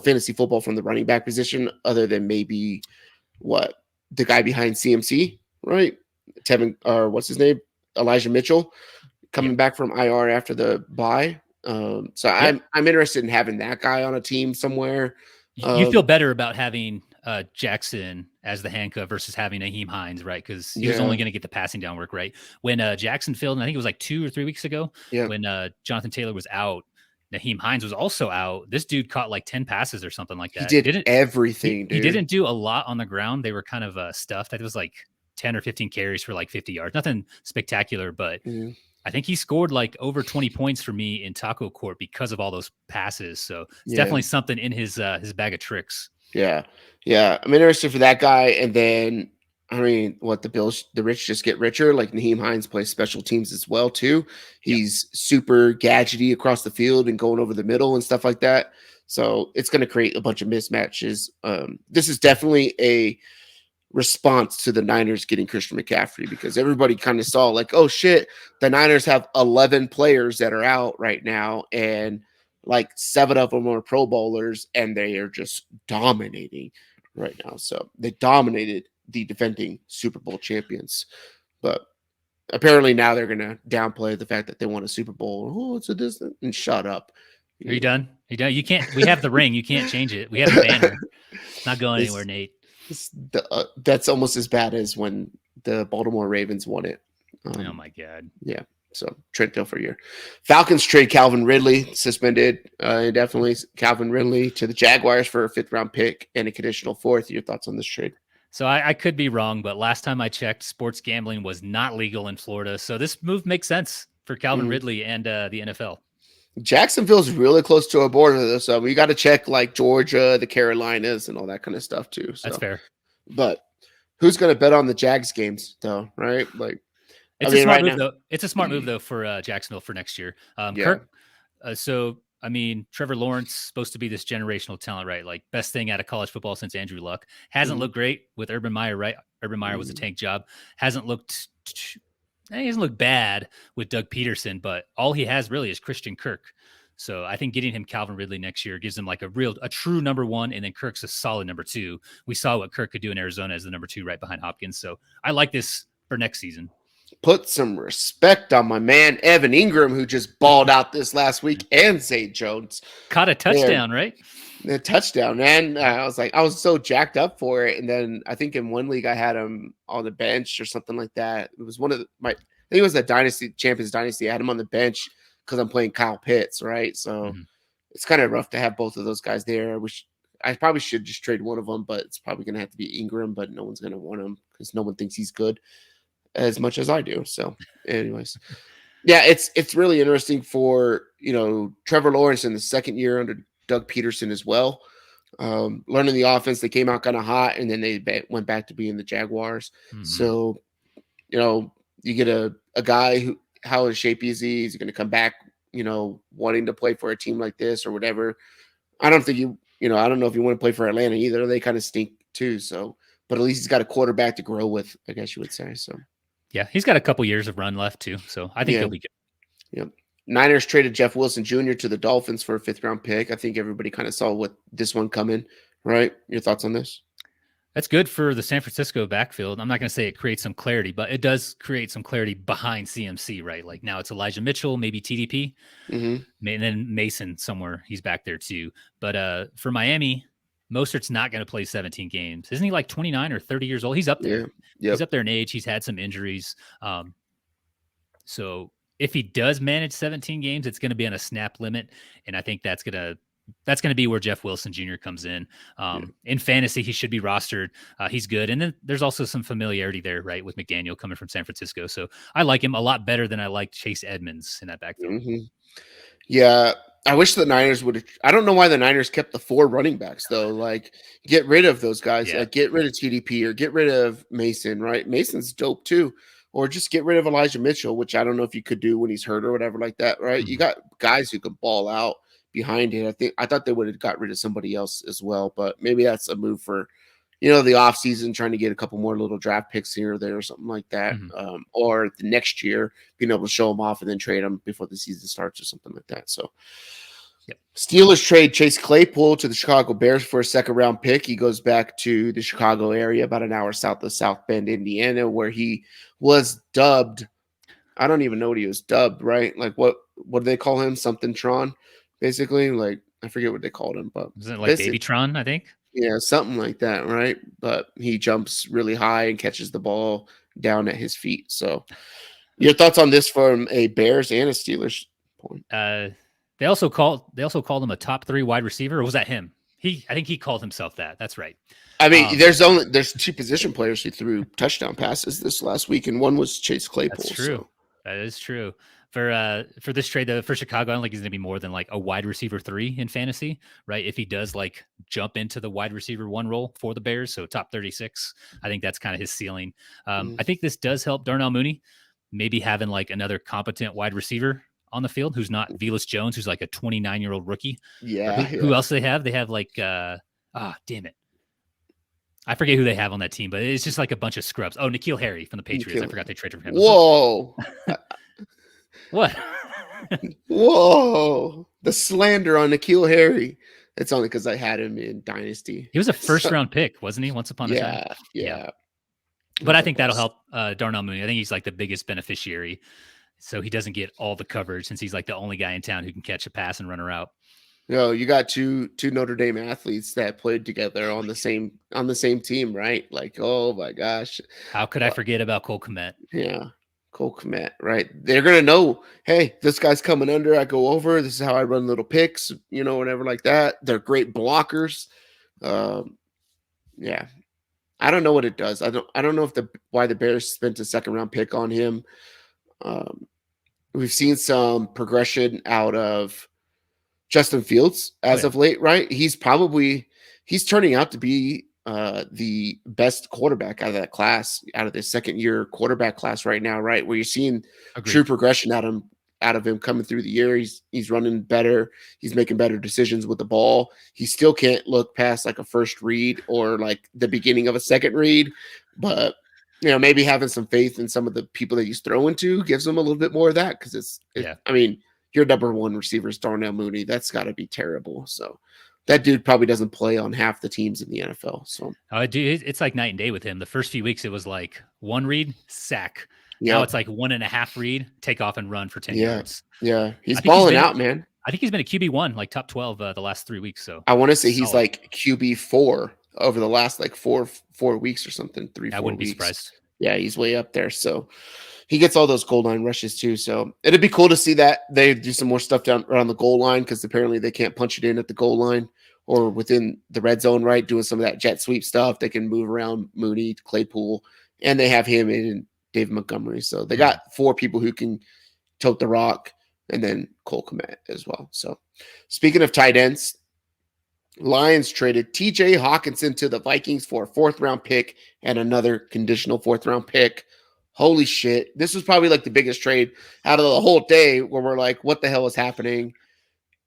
A: fantasy football from the running back position, other than maybe the guy behind CMC, right? Tevin, or what's his name? Elijah Mitchell coming back from IR after the bye. So I'm interested in having that guy on a team somewhere.
B: You feel better about having Jackson as the handcuff versus having Nyheim Hines, right? Because he was only going to get the passing down work, right? When Jackson failed, and I think it was like 2 or 3 weeks ago, when Jonathan Taylor was out, Nyheim Hines was also out. This dude caught like 10 passes or something like that.
A: He did everything, dude.
B: He didn't do a lot on the ground. They were kind of stuffed. It was like 10 or 15 carries for like 50 yards. Nothing spectacular, but I think he scored like over 20 points for me in Taco Court because of all those passes. So it's definitely something in his bag of tricks.
A: Yeah. I'm interested for that guy. And then, the rich just get richer. Like Nyheim Hines plays special teams as well, too. He's super gadgety across the field and going over the middle and stuff like that. So it's going to create a bunch of mismatches. This is definitely a response to the Niners getting Christian McCaffrey, because everybody kind of saw like, oh shit, the Niners have 11 players that are out right now, and like 7 of them are Pro Bowlers, and they are just dominating right now. So they dominated the defending Super Bowl champions. But apparently now they're going to downplay the fact that they won a Super Bowl. Oh, it's a distant and shut up.
B: Are you done? Are you done? You can't. We have the ring. You can't change it. We have the banner. It's not going anywhere, Nate.
A: That's almost as bad as when the Baltimore Ravens won it.
B: Oh my God.
A: Yeah. So Trent Dilfer year. Falcons trade Calvin Ridley, suspended indefinitely. Calvin Ridley to the Jaguars for a 5th round pick and a conditional 4th. Your thoughts on this trade?
B: So I could be wrong, but last time I checked, sports gambling was not legal in Florida. So this move makes sense for Calvin Ridley and the NFL.
A: Jacksonville's really close to a border, though, so we got to check like Georgia, the Carolinas, and all that kind of stuff too. So.
B: That's fair.
A: But who's going to bet on the Jags games, though? Right? Like,
B: it's a smart move, though. It's a smart move, though, for Jacksonville for next year. Kirk. Trevor Lawrence supposed to be this generational talent, right? Like best thing out of college football since Andrew Luck. Hasn't looked great with Urban Meyer, right? Urban Meyer was a tank job. Hasn't looked bad with Doug Peterson, but all he has really is Christian Kirk. So I think getting him Calvin Ridley next year gives him like a true number 1, and then Kirk's a solid number 2. We saw what Kirk could do in Arizona as the number 2 right behind Hopkins. So I like this for next season.
A: Put some respect on my man Evan Ingram, who just balled out this last week, and Zay Jones
B: caught a touchdown, right?
A: The touchdown, man. I was so jacked up for it, and then I think in one league I had him on the bench or something like that. It was I think it was a Champions Dynasty. I had him on the bench because I'm playing Kyle Pitts, right? So it's kind of rough to have both of those guys there. I probably should just trade one of them, but it's probably going to have to be Ingram, but no one's going to want him because no one thinks he's good as much as I do. So anyways, yeah, it's really interesting for, Trevor Lawrence in the second year under Doug Peterson as well. Learning the offense, they came out kind of hot, and then they went back to being the Jaguars. So, you get a guy who, how in shape is he? Is he going to come back, wanting to play for a team like this or whatever? I don't think I don't know if you want to play for Atlanta either. They kind of stink too. So, but at least he's got a quarterback to grow with, I guess you would say. So,
B: yeah, he's got a couple years of run left too. So I think he'll be good.
A: Yep. Niners traded Jeff Wilson Jr. to the Dolphins for a 5th round pick. I think everybody kind of saw what this one coming, right? Your thoughts on this?
B: That's good for the San Francisco backfield. I'm not going to say it creates some clarity, but it does create some clarity behind CMC, right? Like now it's Elijah Mitchell, maybe TDP, and then Mason somewhere. He's back there too. But for Miami, Mostert's not going to play 17 games. Isn't he like 29 or 30 years old? He's up there. Yeah. He's up there in age. He's had some injuries. So if he does manage 17 games, it's going to be on a snap limit. And I think that's going to be where Jeff Wilson Jr. comes in. In fantasy, he should be rostered. He's good. And then there's also some familiarity there, right, with McDaniel coming from San Francisco. So I like him a lot better than I like Chase Edmonds in that backfield.
A: Yeah. I wish the Niners would have. I don't know why the Niners kept the 4 running backs, though. Like, get rid of those guys.
B: Yeah.
A: Like, get rid of TDP or get rid of Mason, right? Mason's dope, too. Or just get rid of Elijah Mitchell, which I don't know if you could do when he's hurt or whatever like that, right? You got guys who can ball out behind it. I thought they would have got rid of somebody else as well, but maybe that's a move for, the offseason, trying to get a couple more little draft picks here or there or something like that. Or the next year, being able to show them off and then trade them before the season starts or something like that. So, Steelers trade Chase Claypool to the Chicago Bears for a 2nd round pick. He goes back to the Chicago area, about an hour south of South Bend, Indiana, where he was dubbed. I don't even know what he was dubbed, right? Like what do they call him? Something Tron, basically. Like I forget what they called him, but
B: isn't it like Baby Tron, I think?
A: Yeah, something like that, right? But he jumps really high and catches the ball down at his feet. So your thoughts on this from a Bears and a Steelers point?
B: They also called him a top 3 wide receiver. Or was that him? I think he called himself that. That's right.
A: I mean, there's 2 position players who threw touchdown passes this last week, and one was Chase Claypool.
B: That's true. So. That is true. For this trade, though, for Chicago, I don't think he's going to be more than like a wide receiver 3 in fantasy, right? If he does like jump into the wide receiver 1 role for the Bears, so top 36, I think that's kind of his ceiling. I think this does help Darnell Mooney, maybe having like another competent wide receiver on the field who's not Velus Jones, who's like a 29-year-old rookie.
A: Yeah.
B: Who else do they have? They have like damn it. I forget who they have on that team, but it's just like a bunch of scrubs. Oh, N'Keal Harry from the Patriots. I forgot they traded for him.
A: Whoa.
B: What?
A: Whoa. The slander on N'Keal Harry. It's only because I had him in Dynasty.
B: He was a first-round pick, wasn't he? Once upon a time.
A: Yeah.
B: But I think that'll help Darnell Mooney. I think he's like the biggest beneficiary. So he doesn't get all the coverage since he's like the only guy in town who can catch a pass and run a route.
A: You got two Notre Dame athletes that played together on the same team, right? Like, oh my gosh.
B: How could I forget about Cole Kmet?
A: Yeah. Cole Kmet, right? They're gonna know, hey, this guy's coming under. I go over. This is how I run little picks, whatever like that. They're great blockers. Yeah. I don't know what it does. I don't know why the Bears spent a second round pick on him. We've seen some progression out of Justin Fields as of late, right? He's turning out to be the best quarterback out of that class, out of the second year quarterback class right now, right? Where you're seeing true progression out of him coming through the year. He's running better. He's making better decisions with the ball. He still can't look past like a first read or like the beginning of a second read, but maybe having some faith in some of the people that he's throwing to gives him a little bit more of that. Cause I mean, your number one receiver is Darnell Mooney. That's got to be terrible. So that dude probably doesn't play on half the teams in the NFL. So
B: dude, it's like night and day with him. The first few weeks, it was like one read, sack. Now it's like 1.5 read, take off and run for 10 yards.
A: Yeah. He's balling out, man.
B: I think he's been a QB1, like top 12 the last 3 weeks. So
A: I want to say he's like QB4 over the last like four weeks or something. 3-4 weeks.
B: I wouldn't be surprised.
A: Yeah, he's way up there. So he gets all those goal line rushes too. So it'd be cool to see that they do some more stuff down around the goal line, because apparently they can't punch it in at the goal line or within the red zone, right? Doing some of that jet sweep stuff. They can move around Mooney, Claypool, and they have him and Dave Montgomery. So they got 4 people who can tote the rock, and then Cole Kmet as well. So speaking of tight ends, Lions traded TJ Hockenson to the Vikings for a 4th-round pick and another conditional 4th-round pick. Holy shit. This was probably like the biggest trade out of the whole day, where we're like, what the hell is happening?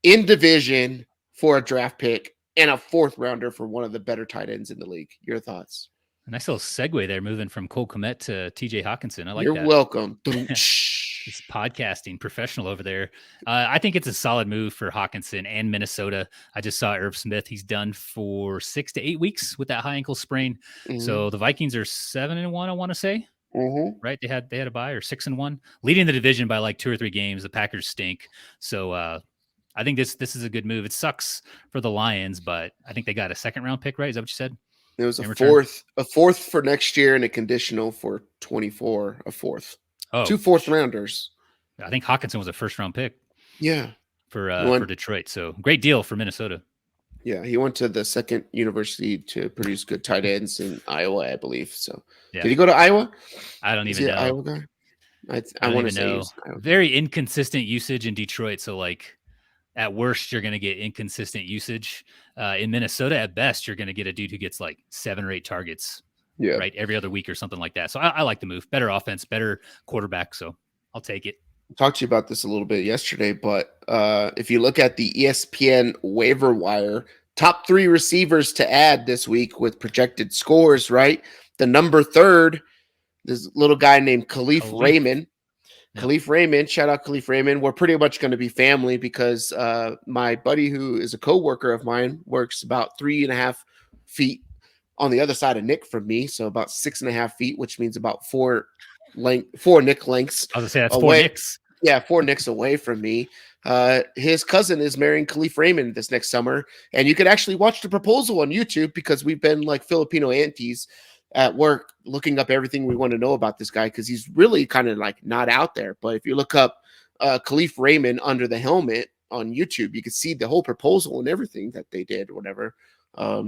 A: In division for a draft pick and a 4th-rounder for one of the better tight ends in the league. Your thoughts?
B: A nice little segue there, moving from Cole Kmet to TJ Hockenson. I like
A: that. You're welcome.
B: It's podcasting professional over there. I think it's a solid move for Hockenson and Minnesota. I just saw Irv Smith. He's done for 6 to 8 weeks with that high ankle sprain. Mm-hmm. So the Vikings are 7-1, I want to say.
A: Mm-hmm.
B: Right? They had a bye, or 6-1, leading the division by like 2 or 3 games. The Packers stink. So I think this is a good move. It sucks for the Lions, but I think they got a 2nd-round pick, right? Is that what you said?
A: It was a fourth for next year and a conditional for 24, a 4th.
B: Oh,
A: 2 4th-rounders.
B: I think Hockenson was a 1st-round pick.
A: Yeah.
B: For Detroit. So great deal for Minnesota.
A: Yeah, he went to the 2nd university to produce good tight ends in Iowa, I believe. So did he go to Iowa?
B: I don't even know.
A: Iowa guy? I want to say
B: very inconsistent usage in Detroit. So like at worst, you're going to get inconsistent usage. In Minnesota, at best, you're going to get a dude who gets like 7 or 8 targets.
A: Yeah.
B: Right. Every other week or something like that. So I like the move. Better offense, better quarterback. So I'll take it.
A: I talked to you about this a little bit yesterday, but if you look at the ESPN waiver wire, top 3 receivers to add this week with projected scores, right? The number 3rd, this little guy named Khalif Raymond. Yep. Khalif Raymond, shout out Khalif Raymond. We're pretty much going to be family because my buddy, who is a co-worker of mine, works about 3.5 feet on the other side of Nick from me. So about 6.5 feet, which means about 4 Nick lengths.
B: I was going to say that's 4 Nicks.
A: Yeah, 4 Nicks away from me. His cousin is marrying Khalif Raymond this next summer, and you could actually watch the proposal on YouTube, because we've been like Filipino aunties at work looking up everything we want to know about this guy, because he's really kind of like not out there. But if you look up Khalif Raymond under the helmet on YouTube, you can see the whole proposal and everything that they did or whatever.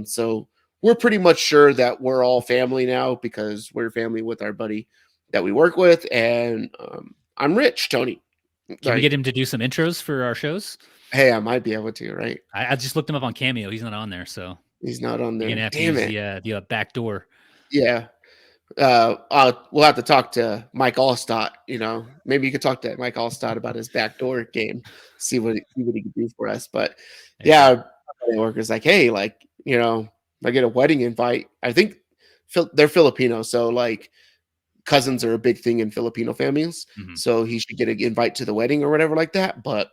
A: So we're pretty much sure that we're all family now, because we're family with our buddy that we work with. And I'm Rich, Tony.
B: Can we get him to do some intros for our shows?
A: Hey, I might be able to, right?
B: I just looked him up on Cameo. He's not on there, so
A: he's not on there.
B: You're gonna have to use the back door.
A: Yeah. We'll have to talk to Mike Alstott. Maybe you could talk to Mike Alstott about his backdoor game, see what he can do for us. But yeah, workers like, hey, like, I get a wedding invite. I think they're Filipino, so like cousins are a big thing in Filipino families. Mm-hmm. So he should get an invite to the wedding or whatever like that. But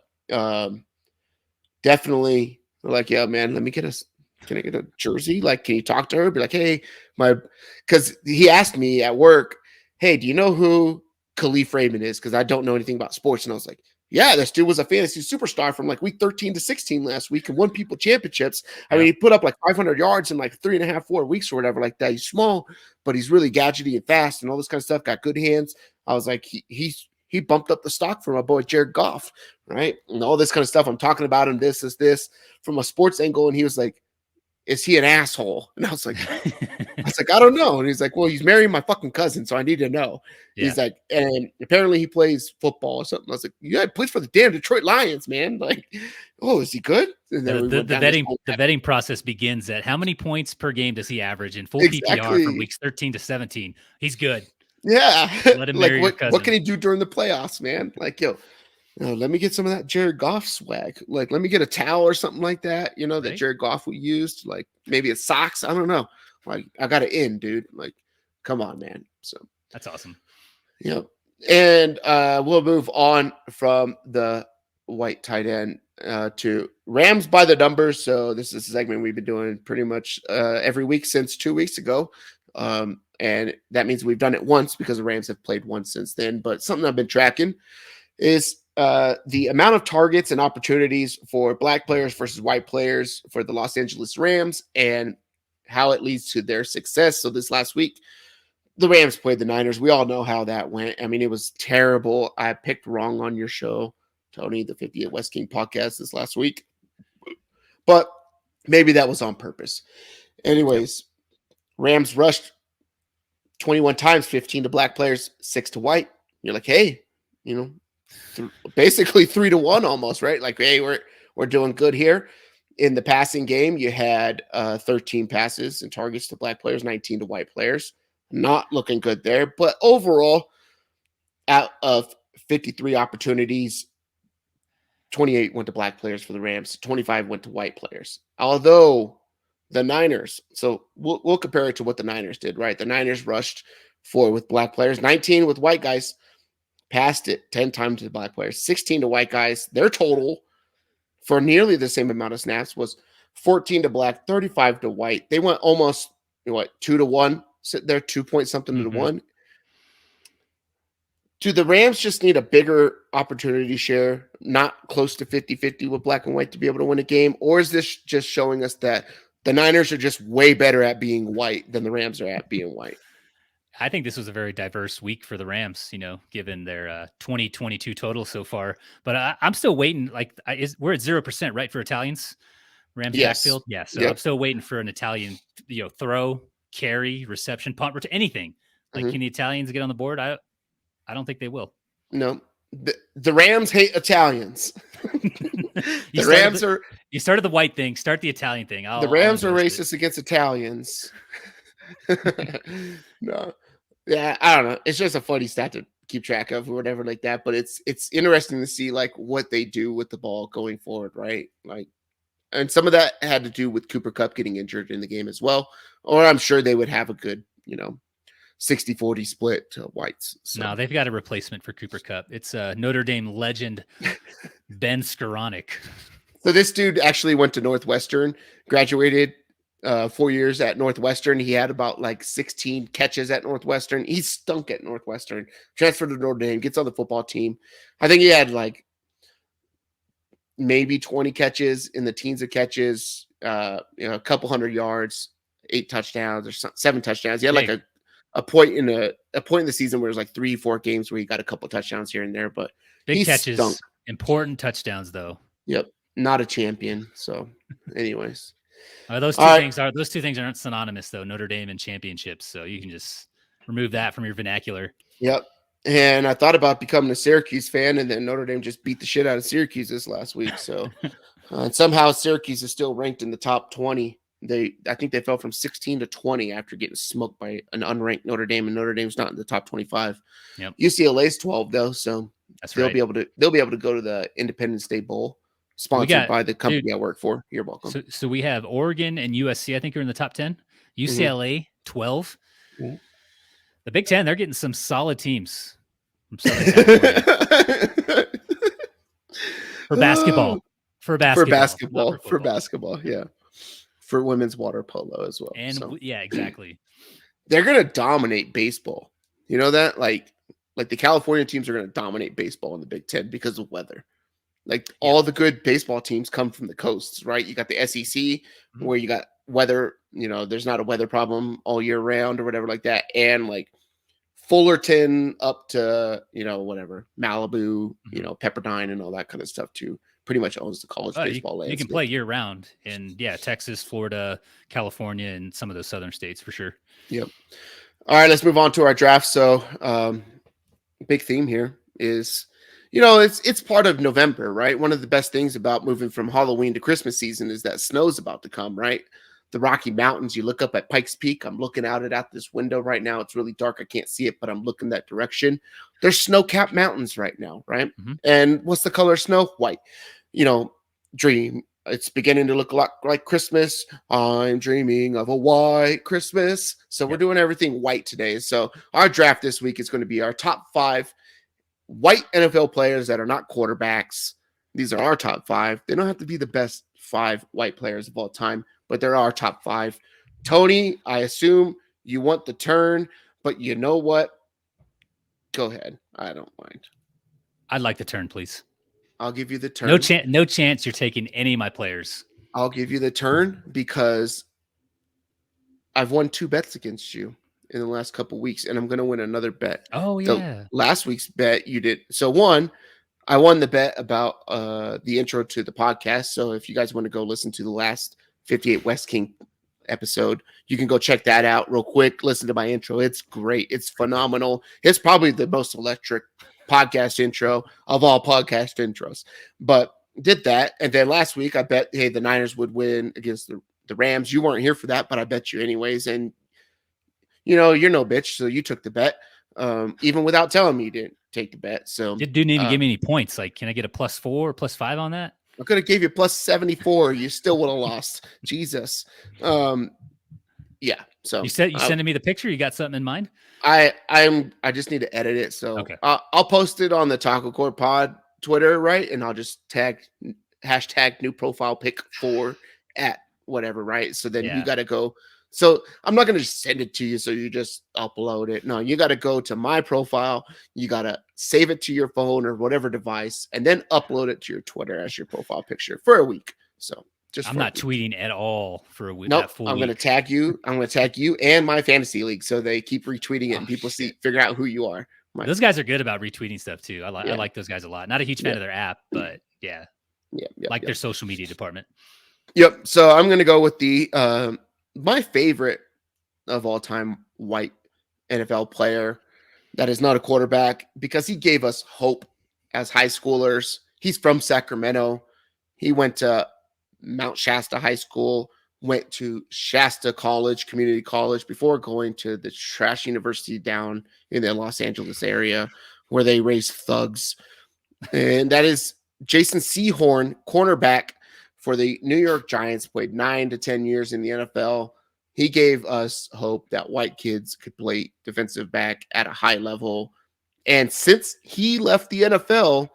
A: definitely, like, yeah, man, let me get can I get a jersey? Like, can you talk to her? Be like, hey, because he asked me at work, hey, do you know who Khalif Raymond is? Because I don't know anything about sports. And I was like, yeah, this dude was a fantasy superstar from like week 13 to 16 last week and won people championships. I mean, he put up like 500 yards in like 3.5, 4 weeks or whatever like that. He's small, but he's really gadgety and fast and all this kind of stuff. Got good hands. I was like, he bumped up the stock for my boy Jared Goff, right? And all this kind of stuff. I'm talking about him, this from a sports angle. And he was like, is he an asshole? And I was like, I don't know. And he's like, well, he's marrying my fucking cousin, so I need to know. Yeah. He's like, and apparently he plays football or something. I was like, yeah, he plays for the damn Detroit Lions, man. Like, oh, is he good? And then
B: the vetting process begins at how many points per game does he average in full PPR from weeks 13 to 17? He's good.
A: Yeah.
B: Let him marry your cousin.
A: What can he do during the playoffs, man? Like, yo, let me get some of that Jared Goff swag. Like, let me get a towel or something like that, that Jared Goff used. Like, maybe it's socks. I don't know. Like, I got it in, dude. Like, come on, man. So
B: that's awesome.
A: Yeah. And we'll move on from the white tight end to Rams by the numbers. So this is a segment we've been doing pretty much every week since 2 weeks ago. And that means we've done it once because the Rams have played once since then. But something I've been tracking is the amount of targets and opportunities for black players versus white players for the Los Angeles Rams and how it leads to their success. So this last week, the Rams played the Niners. We all know how that went. I mean, it was terrible. I picked wrong on your show, Tony, the 50 at West King podcast this last week. But maybe that was on purpose. Anyways, Rams rushed 21 times, 15 to black players, 6 to white. You're like, hey, basically 3-1 almost, right? Like, hey, we're doing good here. In the passing game, you had 13 passes and targets to black players, 19 to white players. Not looking good there. But overall, out of 53 opportunities, 28 went to black players for the Rams, 25 went to white players. Although the Niners, so we'll compare it to what the Niners did, right? The Niners rushed 4 with black players, 19 with white guys, passed it 10 times to the black players, 16 to white guys. Their total for nearly the same amount of snaps was 14 to black, 35 to white. They went almost 2-1. Sit there, 2 point something to 1. Do the Rams just need a bigger opportunity share, not close to 50-50 with black and white to be able to win a game? Or is this just showing us that the Niners are just way better at being white than the Rams are at being white?
B: I think this was a very diverse week for the Rams, given their 2022 total so far. But I'm still waiting. Like, we're at 0%, right, for Italians? Rams backfield? Yeah, so I'm still waiting for an Italian, throw, carry, reception, punt, anything. Like, can the Italians get on the board? I don't think they will.
A: No. The Rams hate Italians.
B: You started the white thing. Start the Italian thing.
A: The Rams are racist against Italians. No. Yeah, I don't know. It's just a funny stat to keep track of or whatever like that. But it's interesting to see like what they do with the ball going forward, right? Like, and some of that had to do with Cooper Kupp getting injured in the game as well. Or I'm sure they would have a good, 60-40 split to whites. So.
B: No, they've got a replacement for Cooper Kupp. It's Notre Dame legend Ben Skoranek.
A: So this dude actually went to Northwestern, graduated 4 years at Northwestern. He had about like 16 catches at Northwestern. He stunk at Northwestern. Transferred to Notre Dame, gets on the football team. I think he had like maybe 20 catches in the teens of catches, a couple hundred yards, 8 touchdowns or 7 touchdowns. He had like a point in the season where it was like 3-4 games where he got a couple touchdowns here and there, but
B: big catches, stunk. Important touchdowns though.
A: Yep. Not a champion. So anyways.
B: Those two things aren't synonymous though, Notre Dame and championships. So you can just remove that from your vernacular.
A: Yep. And I thought about becoming a Syracuse fan, and then Notre Dame just beat the shit out of Syracuse this last week. So and somehow Syracuse is still ranked in the top 20. I think they fell from 16 to 20 after getting smoked by an unranked Notre Dame, and Notre Dame's not in the top 25.
B: Yep.
A: UCLA's 12 though, so they'll be able to go to the Independence Day Bowl. Sponsored by the company I work for. You're welcome.
B: So we have Oregon and USC, I think, are in the top 10. UCLA, 12. Mm-hmm. The Big Ten, they're getting some solid teams from Southern California. For basketball.
A: Yeah. for women's water polo as well.
B: And
A: So
B: yeah, exactly.
A: they're going to dominate baseball. You know that? Like the California teams are going to dominate baseball in the Big Ten because of weather. Like all the good baseball teams come from the coasts, right? You got the SEC where you got weather, there's not a weather problem all year round or whatever like that. And like Fullerton up to, whatever, Malibu, Pepperdine and all that kind of stuff too. Pretty much owns the college baseball landscape.
B: You can play year round in Texas, Florida, California, and some of those southern states for sure.
A: Yep. All right, let's move on to our draft. So big theme here is, it's part of November, right? One of the best things about moving from Halloween to Christmas season is that snow's about to come, right? The Rocky Mountains, you look up at Pikes Peak. I'm looking out at this window right now. It's really dark. I can't see it, but I'm looking that direction. There's snow-capped mountains right now, right? And what's the color of snow? White. Dream. It's beginning to look a lot like Christmas. I'm dreaming of a white Christmas. So we're doing everything white today. So our draft this week is going to be our top 5 white NFL players that are not quarterbacks. These are our top 5. They don't have to be the best 5 white players of all time, but they're our top 5. Tony, I assume you want the turn, but you know what? Go ahead. I don't mind.
B: I'd like the turn, please.
A: I'll give you the turn.
B: No chance you're taking any of my players.
A: I'll give you the turn because I've won 2 bets against you in the last couple of weeks, and I'm going to win another bet.
B: Oh, yeah.
A: Last week's bet you did. So one, I won the bet about the intro to the podcast. So if you guys want to go listen to the last 58 West King episode, you can go check that out real quick. Listen to my intro. It's great. It's phenomenal. It's probably the most electric podcast intro of all podcast intros, but did that. And then last week I bet, hey, the Niners would win against the Rams. You weren't here for that, but I bet you anyways. And you're no bitch. So you took the bet. Even without telling me you didn't take the bet. So
B: you didn't even give me any points. Like, can I get a +4 or +5 on that?
A: I could have gave you +74. You still would have lost. Jesus. Yeah. So
B: you sending me the picture? You got something in mind?
A: I just need to edit it. So
B: okay.
A: I'll post it on the Taco Core Pod Twitter, right? And I'll just hashtag new profile pick 4 at whatever, right? So then you got to go. So I'm not going to just send it to you. So you just upload it. No, you got to go to my profile. You got to save it to your phone or whatever device, and then upload it to your Twitter as your profile picture for a week. So
B: I'm not tweeting at all for a week.
A: Nope. I'm going to tag you. I'm going to tag you and my fantasy league. So they keep retweeting it and people figure out who you are.
B: Those guys are good about retweeting stuff too. I like those guys a lot. Not a huge fan of their app, but their social media department.
A: Yep. So I'm going to go with the, my favorite of all time white NFL player that is not a quarterback because he gave us hope as high schoolers. He's from Sacramento. He went to Mount Shasta High School, went to Shasta College, community college, before going to the trash university down in the Los Angeles area where they raise thugs. And that is Jason Sehorn, cornerback for the New York Giants, played 9 to 10 years in the NFL. He gave us hope that white kids could play defensive back at a high level. And since he left the NFL,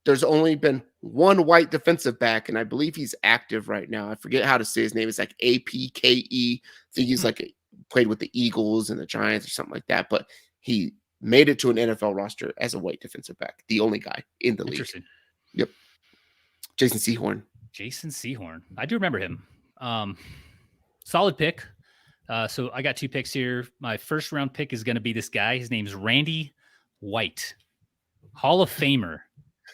A: there's only been one white defensive back, and I believe he's active right now. I forget how to say his name. It's like APKE. I think he's played with the Eagles and the Giants or something like that, but he made it to an NFL roster as a white defensive back, the only guy in the league. Yep. Jason Sehorn.
B: I do remember him. Solid pick. So I got 2 picks here. My first round pick is going to be this guy. His name's Randy White, Hall of Famer.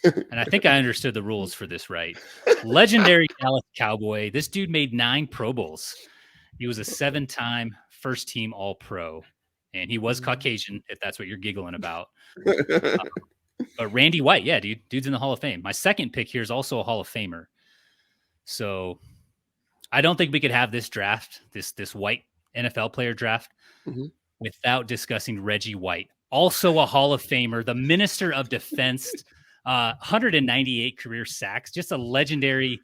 B: And I think I understood the rules for this right. Legendary Dallas Cowboy. This dude made 9 Pro Bowls. He was a 7-time first-team All-Pro. And he was Caucasian, if that's what you're giggling about. But Randy White, yeah, dude's in the Hall of Fame. My second pick here is also a Hall of Famer. So I don't think we could have this draft, this white NFL player draft, without discussing Reggie White. Also a Hall of Famer, the Minister of Defense, 198 career sacks, just a legendary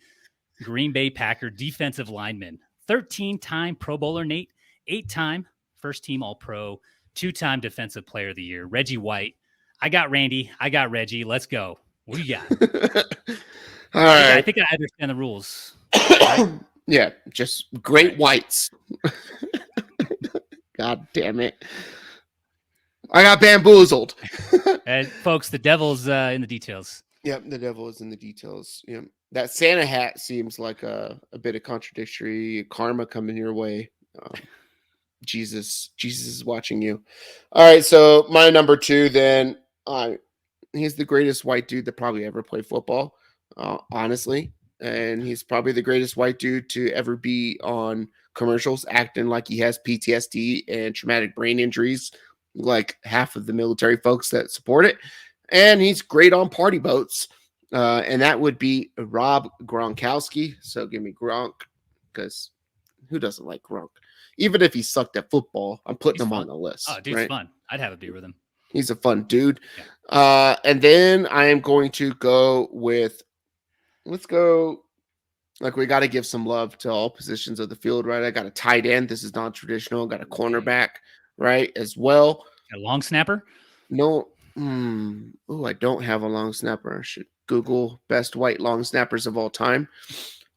B: Green Bay Packer defensive lineman. 13-time Pro Bowler, Nate, 8-time first-team All-Pro, 2-time Defensive Player of the Year. Reggie White. I got Randy. I got Reggie. Let's go. What do you got?
A: All right.
B: I think I understand the rules. Right?
A: Yeah, just great
B: Right.
A: whites. God damn it. I got bamboozled.
B: And folks, the devil's in the details.
A: Yep, the devil is in the details. Yep. That Santa hat seems like a bit of contradictory karma coming your way. Jesus is watching you. All right, so my number 2 then, he's the greatest white dude that probably ever played football, honestly. And he's probably the greatest white dude to ever be on commercials acting like he has PTSD and traumatic brain injuries, like half of the military folks that support it. And he's great on party boats. And that would be Rob Gronkowski. So give me Gronk, because who doesn't like Gronk? Even if he sucked at football, I'm putting him on the list.
B: Oh, dude's fun. I'd have a beer with him.
A: He's a fun dude. Yeah. And then I am going to go with, let's go, like, we got to give some love to all positions of the field, right? I got a tight end. This is non-traditional. Got a cornerback, right, as well.
B: A long snapper?
A: No. Oh, I don't have a long snapper. I should Google best white long snappers of all time.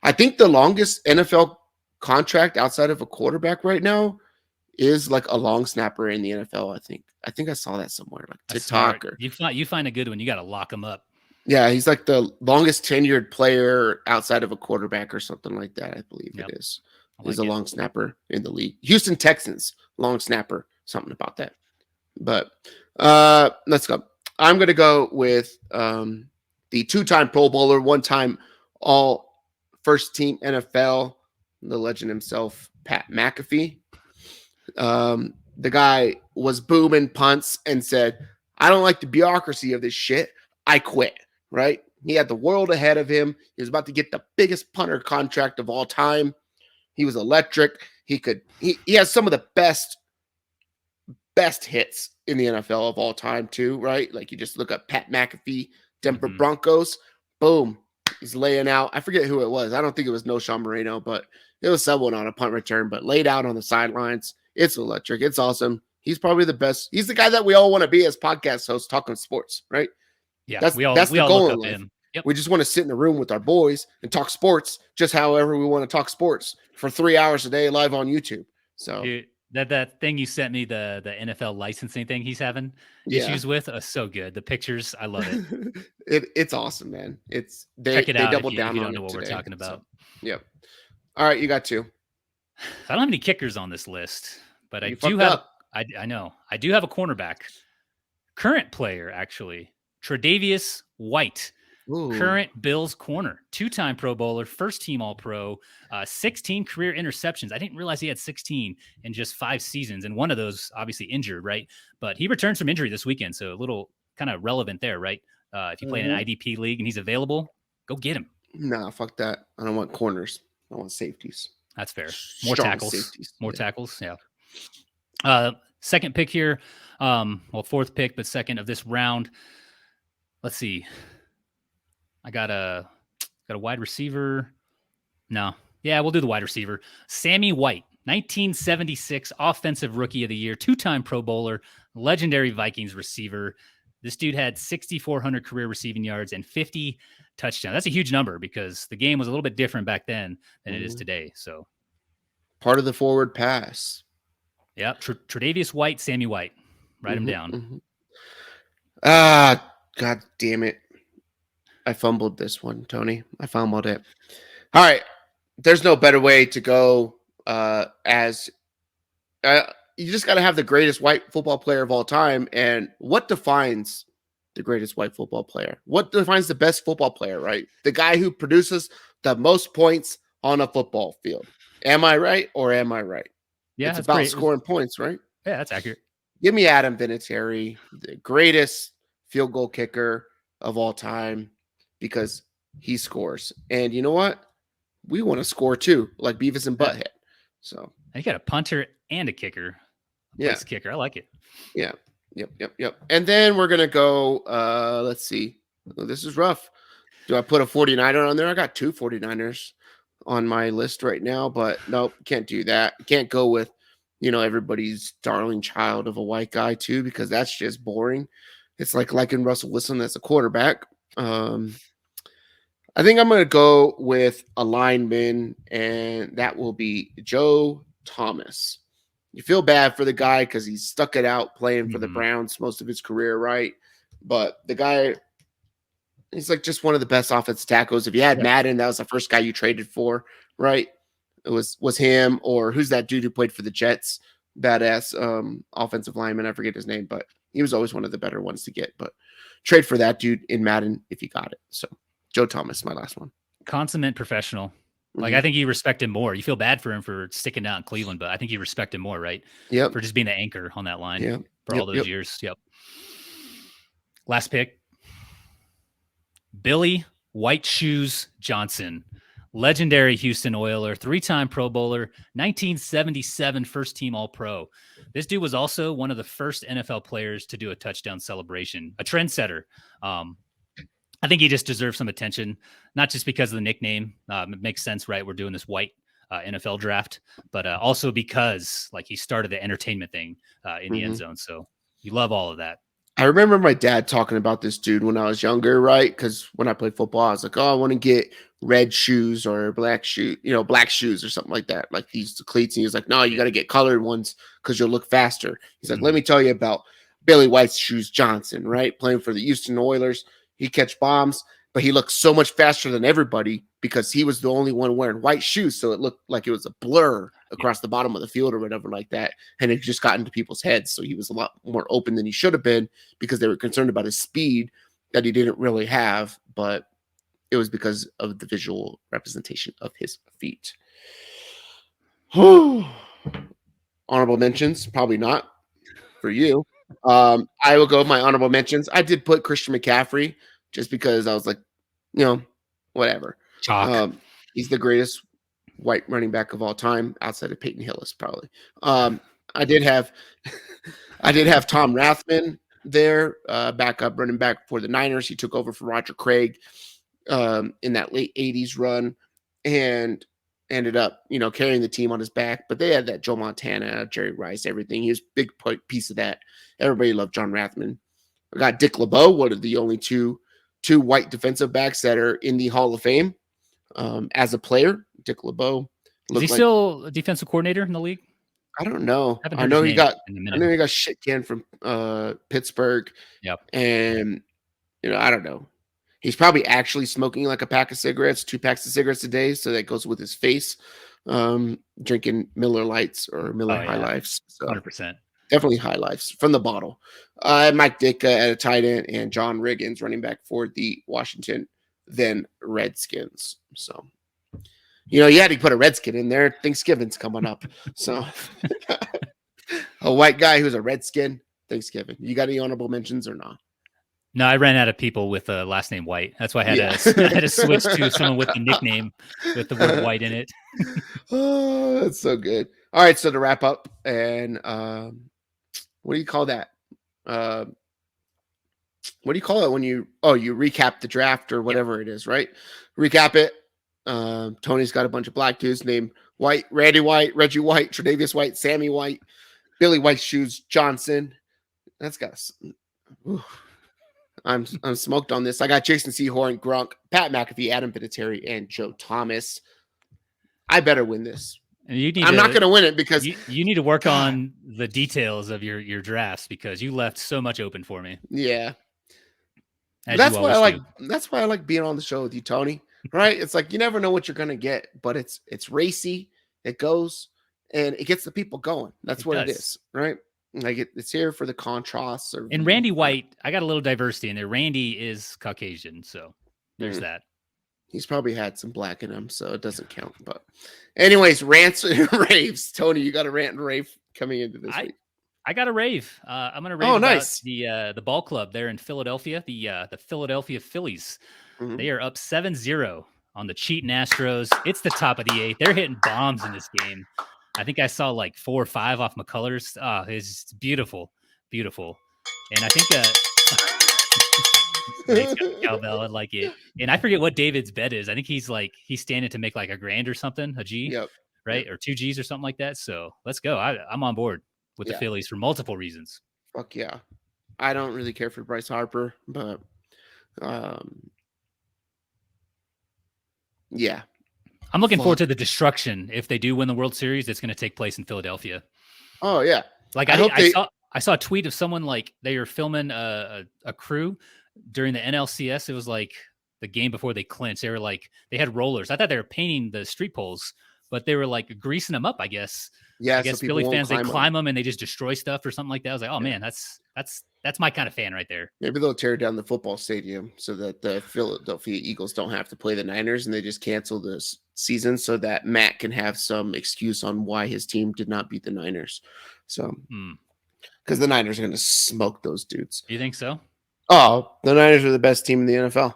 A: I think the longest NFL contract outside of a quarterback right now is like a long snapper in the NFL. I think I saw that somewhere, like TikTok. Or
B: you find a good one, you got to lock him up.
A: Yeah, he's like the longest tenured player outside of a quarterback or something like that. I believe it is. He's a long snapper in the league. Houston Texans long snapper, something about that. But let's go. I'm gonna go with the 2-time Pro Bowler, 1-time All First Team NFL, the legend himself, Pat McAfee. The guy was booming punts and said, "I don't like the bureaucracy of this shit. I quit." Right? He had the world ahead of him. He was about to get the biggest punter contract of all time. He was electric. He has some of the best hits in the NFL of all time too, right? Like, you just look up Pat McAfee, Denver Broncos, boom, he's laying out. I forget who it was. I don't think it was Sean Moreno, but it was someone on a punt return, but laid out on the sidelines. It's electric. It's awesome. He's probably the best. He's the guy that we all want to be as podcast hosts talking sports, right?
B: Yeah,
A: that's
B: we all
A: the goal
B: look
A: in
B: up
A: life.
B: him. Yep.
A: We just want to sit in a room with our boys and talk sports just however we want to talk sports for 3 hours a day live on YouTube. So
B: dude, that thing you sent me, the NFL licensing thing he's having issues with, so good. The pictures, I love it.
A: It's awesome, man.
B: Check it out.
A: Double
B: if
A: down
B: you
A: on
B: don't know
A: it
B: what
A: today.
B: we're talking about.
A: So, yep. All right, you got 2.
B: I don't have any kickers on this list, but I do have. I know I do have a cornerback, current player actually, Tre'Davious White. Ooh. Current Bills corner, 2-time Pro Bowler, first team All-Pro, 16 career interceptions. I didn't realize he had 16 in just 5 seasons, and one of those obviously injured, right? But he returns from injury this weekend, so a little kind of relevant there, right? If you play in an IDP league and he's available, go get him.
A: Nah, fuck that. I don't want corners. I want safeties.
B: That's fair. More tackles. Safeties. More tackles. Yeah. Second pick here. Well, fourth pick, but second of this round. Let's see. I got a wide receiver. No. Yeah, we'll do the wide receiver. Sammy White, 1976 Offensive Rookie of the Year, 2-time Pro Bowler, legendary Vikings receiver. This dude had 6,400 career receiving yards and 50 touchdowns. That's a huge number because the game was a little bit different back then than it is today. So,
A: part of the forward pass.
B: Yeah, Tre'Davious White, Sammy White. Write him down.
A: God damn it. I fumbled this one, Tony. I fumbled it. All right. There's no better way to go you just got to have the greatest white football player of all time. And what defines the greatest white football player? What defines the best football player, right? The guy who produces the most points on a football field. Am I right or am I right?
B: Yeah,
A: it's about scoring points, right?
B: Yeah, that's accurate.
A: Give me Adam Vinatieri, the greatest field goal kicker of all time, because he scores. And you know what? We want to score too, like Beavis and Butthead. So
B: you got a punter and a kicker. Place kicker. I like it.
A: Yeah. Yep. And then we're gonna go. Let's see. This is rough. Do I put a 49er on there? I got 2 49ers on my list right now, but nope, can't do that. Can't go with, everybody's darling child of a white guy too, because that's just boring. It's like liking Russell Wilson as a quarterback. I think I'm going to go with a lineman, and that will be Joe Thomas. You feel bad for the guy because he's stuck it out playing for the Browns most of his career, right? But the guy, he's like just one of the best offensive tackles. If you had Madden, that was the first guy you traded for, right? It was him, or who's that dude who played for the Jets? Badass offensive lineman. I forget his name, but he was always one of the better ones to get. But trade for that dude in Madden if you got it. So Joe Thomas, my last one.
B: Consummate professional. Like, I think you respect him more. You feel bad for him for sticking down in Cleveland, but I think you respect him more, right?
A: Yep.
B: For just being the anchor on that line for all those
A: Yep.
B: years. Yep. Last pick. Billy White Shoes Johnson. Legendary Houston Oiler, 3-time Pro Bowler, 1977 first team All-Pro. This dude was also one of the first NFL players to do a touchdown celebration, a trendsetter. I think he just deserves some attention, not just because of the nickname. It makes sense, right? We're doing this white NFL draft, but also because like he started the entertainment thing in the end zone. So you love all of that.
A: I remember my dad talking about this dude when I was younger, right? Because when I played football, I was like, oh, I want to get red shoes or black shoes, black shoes or something like that, like these cleats. And he was like, no, you got to get colored ones because you'll look faster. He's like, let me tell you about Billy White Shoes Johnson, right? Playing for the Houston Oilers. He catch bombs, but he looked so much faster than everybody because he was the only one wearing white shoes. So it looked like it was a blur across the bottom of the field or whatever like that. And it just got into people's heads. So he was a lot more open than he should have been because they were concerned about his speed that he didn't really have. But it was because of the visual representation of his feet. Honorable mentions, probably not for you. I will go with my honorable mentions. I did put Christian McCaffrey just because I was like, whatever.
B: Chalk.
A: He's the greatest white running back of all time outside of Peyton Hillis, probably. I did have Tom Rathman there, backup running back for the Niners. He took over for Roger Craig in that late 80s run and ended up, carrying the team on his back. But they had that Joe Montana, Jerry Rice, everything. He was a big piece of that. Everybody loved John Rathman. I got Dick LeBeau, one of the only two white defensive backs that are in the Hall of Fame as a player. Dick LeBeau.
B: Is he still a defensive coordinator in the league?
A: I don't know. I know he got shit canned from Pittsburgh.
B: Yep.
A: And I don't know. He's probably actually smoking like a pack of cigarettes, 2 packs of cigarettes a day. So that goes with his face. Drinking Miller Lights or Miller High Lifes. So
B: 100%.
A: Definitely High Lifes from the bottle. Mike Ditka at a tight end and John Riggins running back for the Washington then Redskins. So, you had to put a Redskin in there. Thanksgiving's coming up. So a white guy who's a Redskin, Thanksgiving. You got any honorable mentions or not?
B: No, I ran out of people with a last name White. That's why I had to switch to someone with the nickname with the word White in it.
A: Oh, that's so good. All right, so to wrap up, and what do you call that? What do you call it when you recap the draft or whatever it is, right? Recap it. Tony's got a bunch of black dudes named White, Randy White, Reggie White, Tre'Davious White, Sammy White, Billy White Shoes Johnson. That's got us. I'm smoked on this. I got Jason Sehorn, Gronk, Pat McAfee, Adam Vinatieri, and Joe Thomas. I better win this.
B: And
A: I'm not going to win it because
B: you need to work on the details of your drafts because you left so much open for me.
A: Yeah. That's why I like being on the show with you, Tony. Right? It's like you never know what you're going to get, but it's racy. It goes and it gets the people going. That's what it is, right? Like it's here for the contrasts.
B: And Randy White, I got a little diversity in there. Randy is Caucasian, so there's that.
A: He's probably had some black in him, so it doesn't count. But anyways, rants and raves. Tony, you got a rant and rave coming into this week.
B: I got a rave. I'm going to rave about the ball club there in Philadelphia, the Philadelphia Phillies. Mm-hmm. They are up 7-0 on the cheating Astros. It's the top of the 8th. They're hitting bombs in this game. I think I saw like 4 or 5 off McCullers. Oh, it's beautiful, beautiful. And I think he's got the cowbell. I like it. And I forget what David's bet is. I think he's standing to make like $1,000 or something, a G, right? Or 2 Gs or something like that. So let's go. I'm on board with the Phillies for multiple reasons.
A: Fuck yeah. I don't really care for Bryce Harper, but Yeah.
B: I'm looking forward to the destruction. If they do win the World Series, it's going to take place in Philadelphia.
A: Oh yeah.
B: Like I saw a tweet of someone like they were filming a crew during the NLCS. It was like the game before they clinched. They were like, they had rollers. I thought they were painting the street poles, but they were like greasing them up, I guess.
A: Yeah.
B: I guess
A: so
B: Philly fans, they climb them and they just destroy stuff or something like that. I was like, oh man, that's my kind of fan right there.
A: Maybe they'll tear down the football stadium so that the Philadelphia Eagles don't have to play the Niners, and they just cancel this season so that Matt can have some excuse on why his team did not beat the Niners. So, because the Niners are going to smoke those dudes.
B: You think so?
A: Oh, the Niners are the best team in the NFL.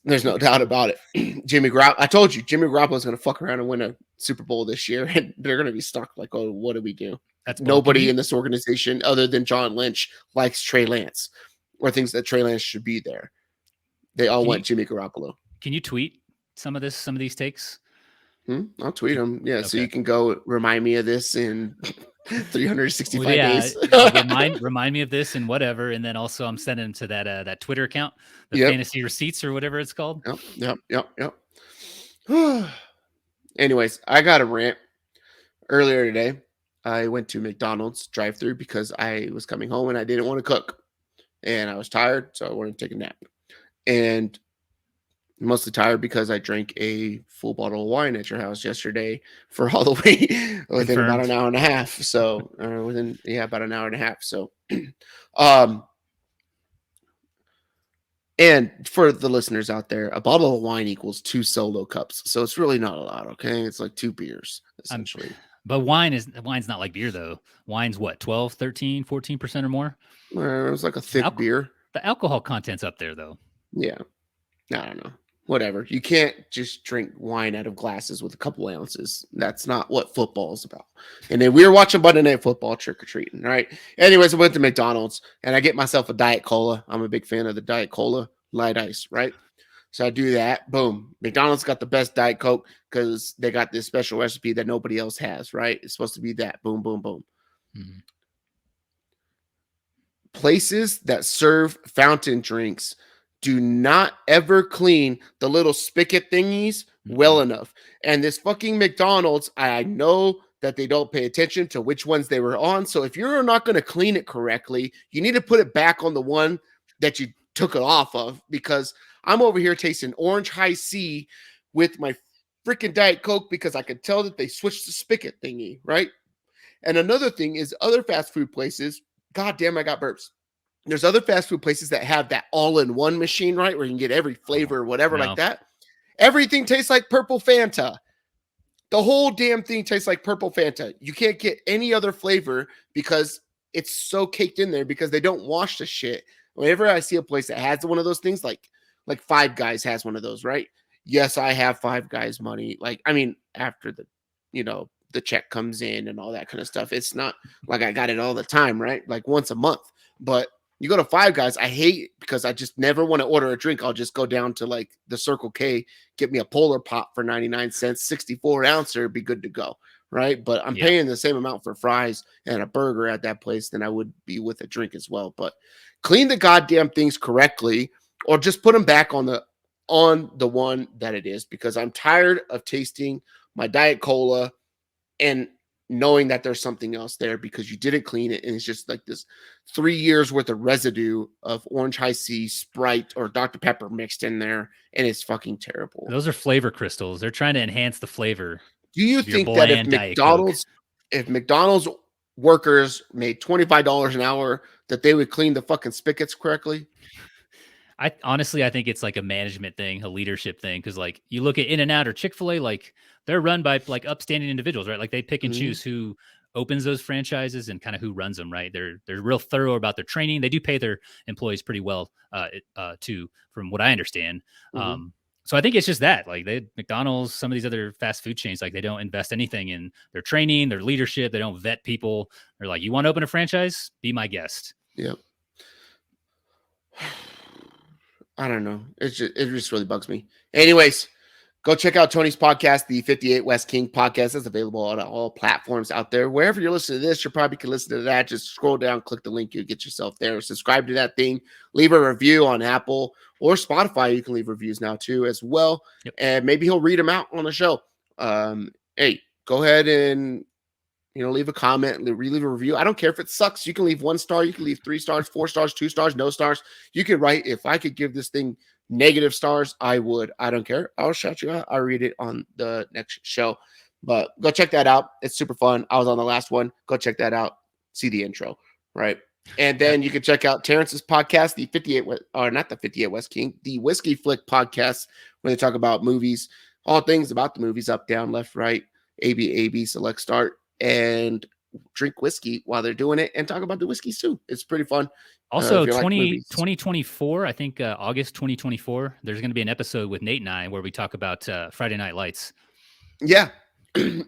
A: There's no doubt about it. I told you, Jimmy Garoppolo is going to fuck around and win a Super Bowl this year, and they're going to be stuck like, oh, what do we do?
B: That's
A: nobody in this organization other than John Lynch likes Trey Lance or thinks that Trey Lance should be there. They all want Jimmy Garoppolo.
B: Can you tweet some of these takes?
A: I'll tweet them. Yeah. Okay. So you can go remind me of this in 365 days.
B: remind me of this and whatever. And then also I'm sending them to that Twitter account, the Fantasy Receipts or whatever it's called.
A: Yep. Anyways, I got a rant earlier today. I went to McDonald's drive-thru because I was coming home and I didn't want to cook, and I was tired, so I wanted to take a nap. And mostly tired because I drank a full bottle of wine at your house yesterday for Halloween within about an hour and a half. So about an hour and a half. So, and for the listeners out there, a bottle of wine equals 2 solo cups. So it's really not a lot. Okay. It's like 2 beers essentially.
B: But wine's not like beer though. Wine's what, 12, 13, 14% or more?
A: It was like a thick beer.
B: The alcohol content's up there though.
A: Yeah. I don't know. Whatever. You can't just drink wine out of glasses with a couple ounces. That's not what football is about. And then we were watching Monday Night Football trick-or-treating, right? Anyways, I went to McDonald's and I get myself a Diet Cola. I'm a big fan of the Diet Cola light ice, right? So I do that. Boom. McDonald's got the best Diet Coke because they got this special recipe that nobody else has, right? It's supposed to be that. Boom, boom, boom. Mm-hmm. Places that serve fountain drinks do not ever clean the little spigot thingies well enough. And this fucking McDonald's, I know that they don't pay attention to which ones they were on. So if you're not going to clean it correctly, you need to put it back on the one that you took it off of, because I'm over here tasting orange high C with my freaking Diet Coke because I could tell that they switched the spigot thingy, right? And another thing is other fast food places, God damn, I got burps. There's other fast food places that have that all-in-one machine, right? Where you can get every flavor or whatever like that. Everything tastes like purple Fanta. The whole damn thing tastes like purple Fanta. You can't get any other flavor because it's so caked in there because they don't wash the shit. Whenever I see a place that has one of those things, like Five Guys has one of those, right? Yes, I have Five Guys money. After the check comes in and all that kind of stuff. It's not like I got it all the time, right? Like once a month. But you go to Five Guys, I hate because I just never want to order a drink. I'll just go down to like the Circle K, get me a Polar Pop for 99 cents, 64 ouncer, be good to go, right? But I'm paying the same amount for fries and a burger at that place than I would be with a drink as well. But clean the goddamn things correctly, or just put them back on the one that it is, because I'm tired of tasting my Diet Cola and knowing that there's something else there because you didn't clean it, and it's just like this 3 years worth of residue of orange high C, Sprite, or Dr. Pepper mixed in there, and it's fucking terrible.
B: Those are flavor crystals. They're trying to enhance the flavor.
A: Do you think that if McDonald's workers made $25 an hour, that they would clean the fucking spigots correctly?
B: I think it's like a management thing, a leadership thing. Because like you look at In-N-Out or Chick-fil-A, like they're run by like upstanding individuals, right? Like they pick and choose who opens those franchises and kind of who runs them, right? They're real thorough about their training. They do pay their employees pretty well, too, from what I understand. So I think it's just that, like McDonald's, some of these other fast food chains, like they don't invest anything in their training, their leadership. They don't vet people. They're like, you want to open a franchise? Be my guest.
A: Yep. I don't know. It just really bugs me. Anyways, Go check out Tony's podcast, the 58 West King podcast. It's available on all platforms out there. Wherever you're listening to this, you probably can listen to that. Just scroll down, click the link, you get yourself there. Subscribe to that thing. Leave a review on Apple or Spotify. You can leave reviews now too as well.
B: Yep.
A: And maybe he'll read them out on the show. Hey, go ahead and leave a comment, leave a review. I don't care if it sucks. You can leave 1 star, you can leave 3 stars, 4 stars, 2 stars, no stars. You can write, if I could give this thing negative stars, I would. I don't care. I'll shout you out. I'll read it on the next show. But go check that out. It's super fun. I was on the last one. Go check that out. See the intro, right? And then you can check out Terrence's podcast, the 58, or not the 58 West King, the Whiskey Flick podcast, where they talk about movies, all things about the movies, up, down, left, right, AB, select, start, and drink whiskey while they're doing it and talk about the whiskeys too. It's pretty fun.
B: Also, 2024, I think August 2024, there's going to be an episode with Nate and I where we talk about Friday Night Lights.
A: Yeah.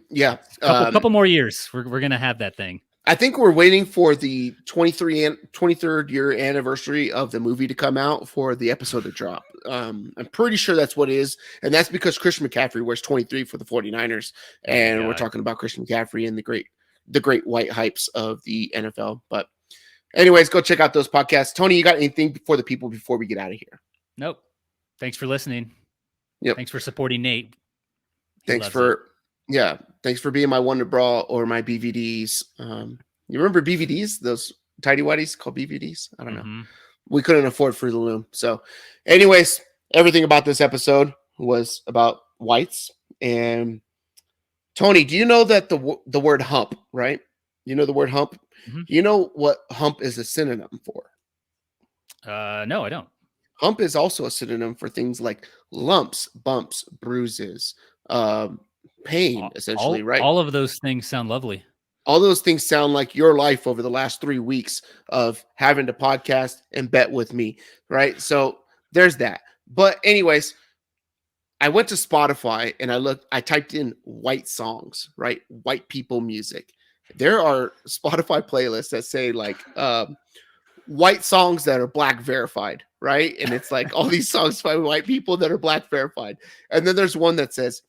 A: Yeah.
B: Couple more years. We're going to have that thing.
A: I think we're waiting for the 23rd year anniversary of the movie to come out for the episode to drop. I'm pretty sure that's what it is. And that's because Christian McCaffrey wears 23 for the 49ers. And we're talking about Christian McCaffrey and the great white hypes of the NFL. But anyways, go check out those podcasts. Tony, you got anything for the people before we get out of here?
B: Nope. Thanks for listening.
A: Yep.
B: Thanks for supporting Nate.
A: Thanks for being my Wonder Bra or my BVDs. You remember BVDs? Those tidy whities called BVDs? I don't know. We couldn't afford Fruit of the Loom. So anyways, everything about this episode was about whites. And Tony, do you know that the word hump, right? You know the word hump? Mm-hmm. You know what hump is a synonym for?
B: No, I don't.
A: Hump is also a synonym for things like lumps, bumps, bruises, pain, essentially, right?
B: All of those things sound lovely.
A: All those things sound like your life over the last 3 weeks of having to podcast and bet with me, right? So there's that. But anyways, I went to Spotify and I typed in white songs, right? White people music. There are Spotify playlists that say like white songs that are black verified, right? And it's like all these songs by white people that are black verified. And then there's one that says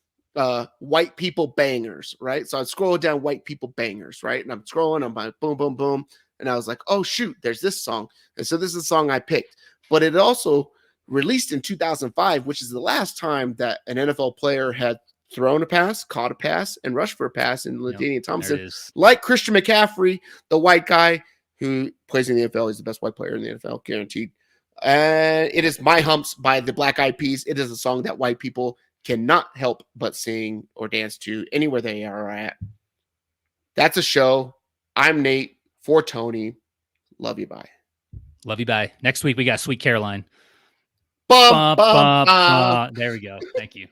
A: white people bangers, right? So I scroll down white people bangers, right? And I'm scrolling, I'm like boom, boom, boom. And I was like, oh shoot, there's this song. And so this is a song I picked. But it also released in 2005, which is the last time that an NFL player had thrown a pass, caught a pass, and rushed for a pass in LaDainian Thompson. Like Christian McCaffrey, the white guy who plays in the NFL. He's the best white player in the NFL, guaranteed. And it is My Humps by the Black Eyed Peas. It is a song that white people cannot help but sing or dance to anywhere they are at. That's a show. I'm Nate for Tony. Love you. Bye.
B: Love you. Bye. Next week, we got Sweet Caroline.
A: Bum, bum, bum.
B: There we go. Thank you.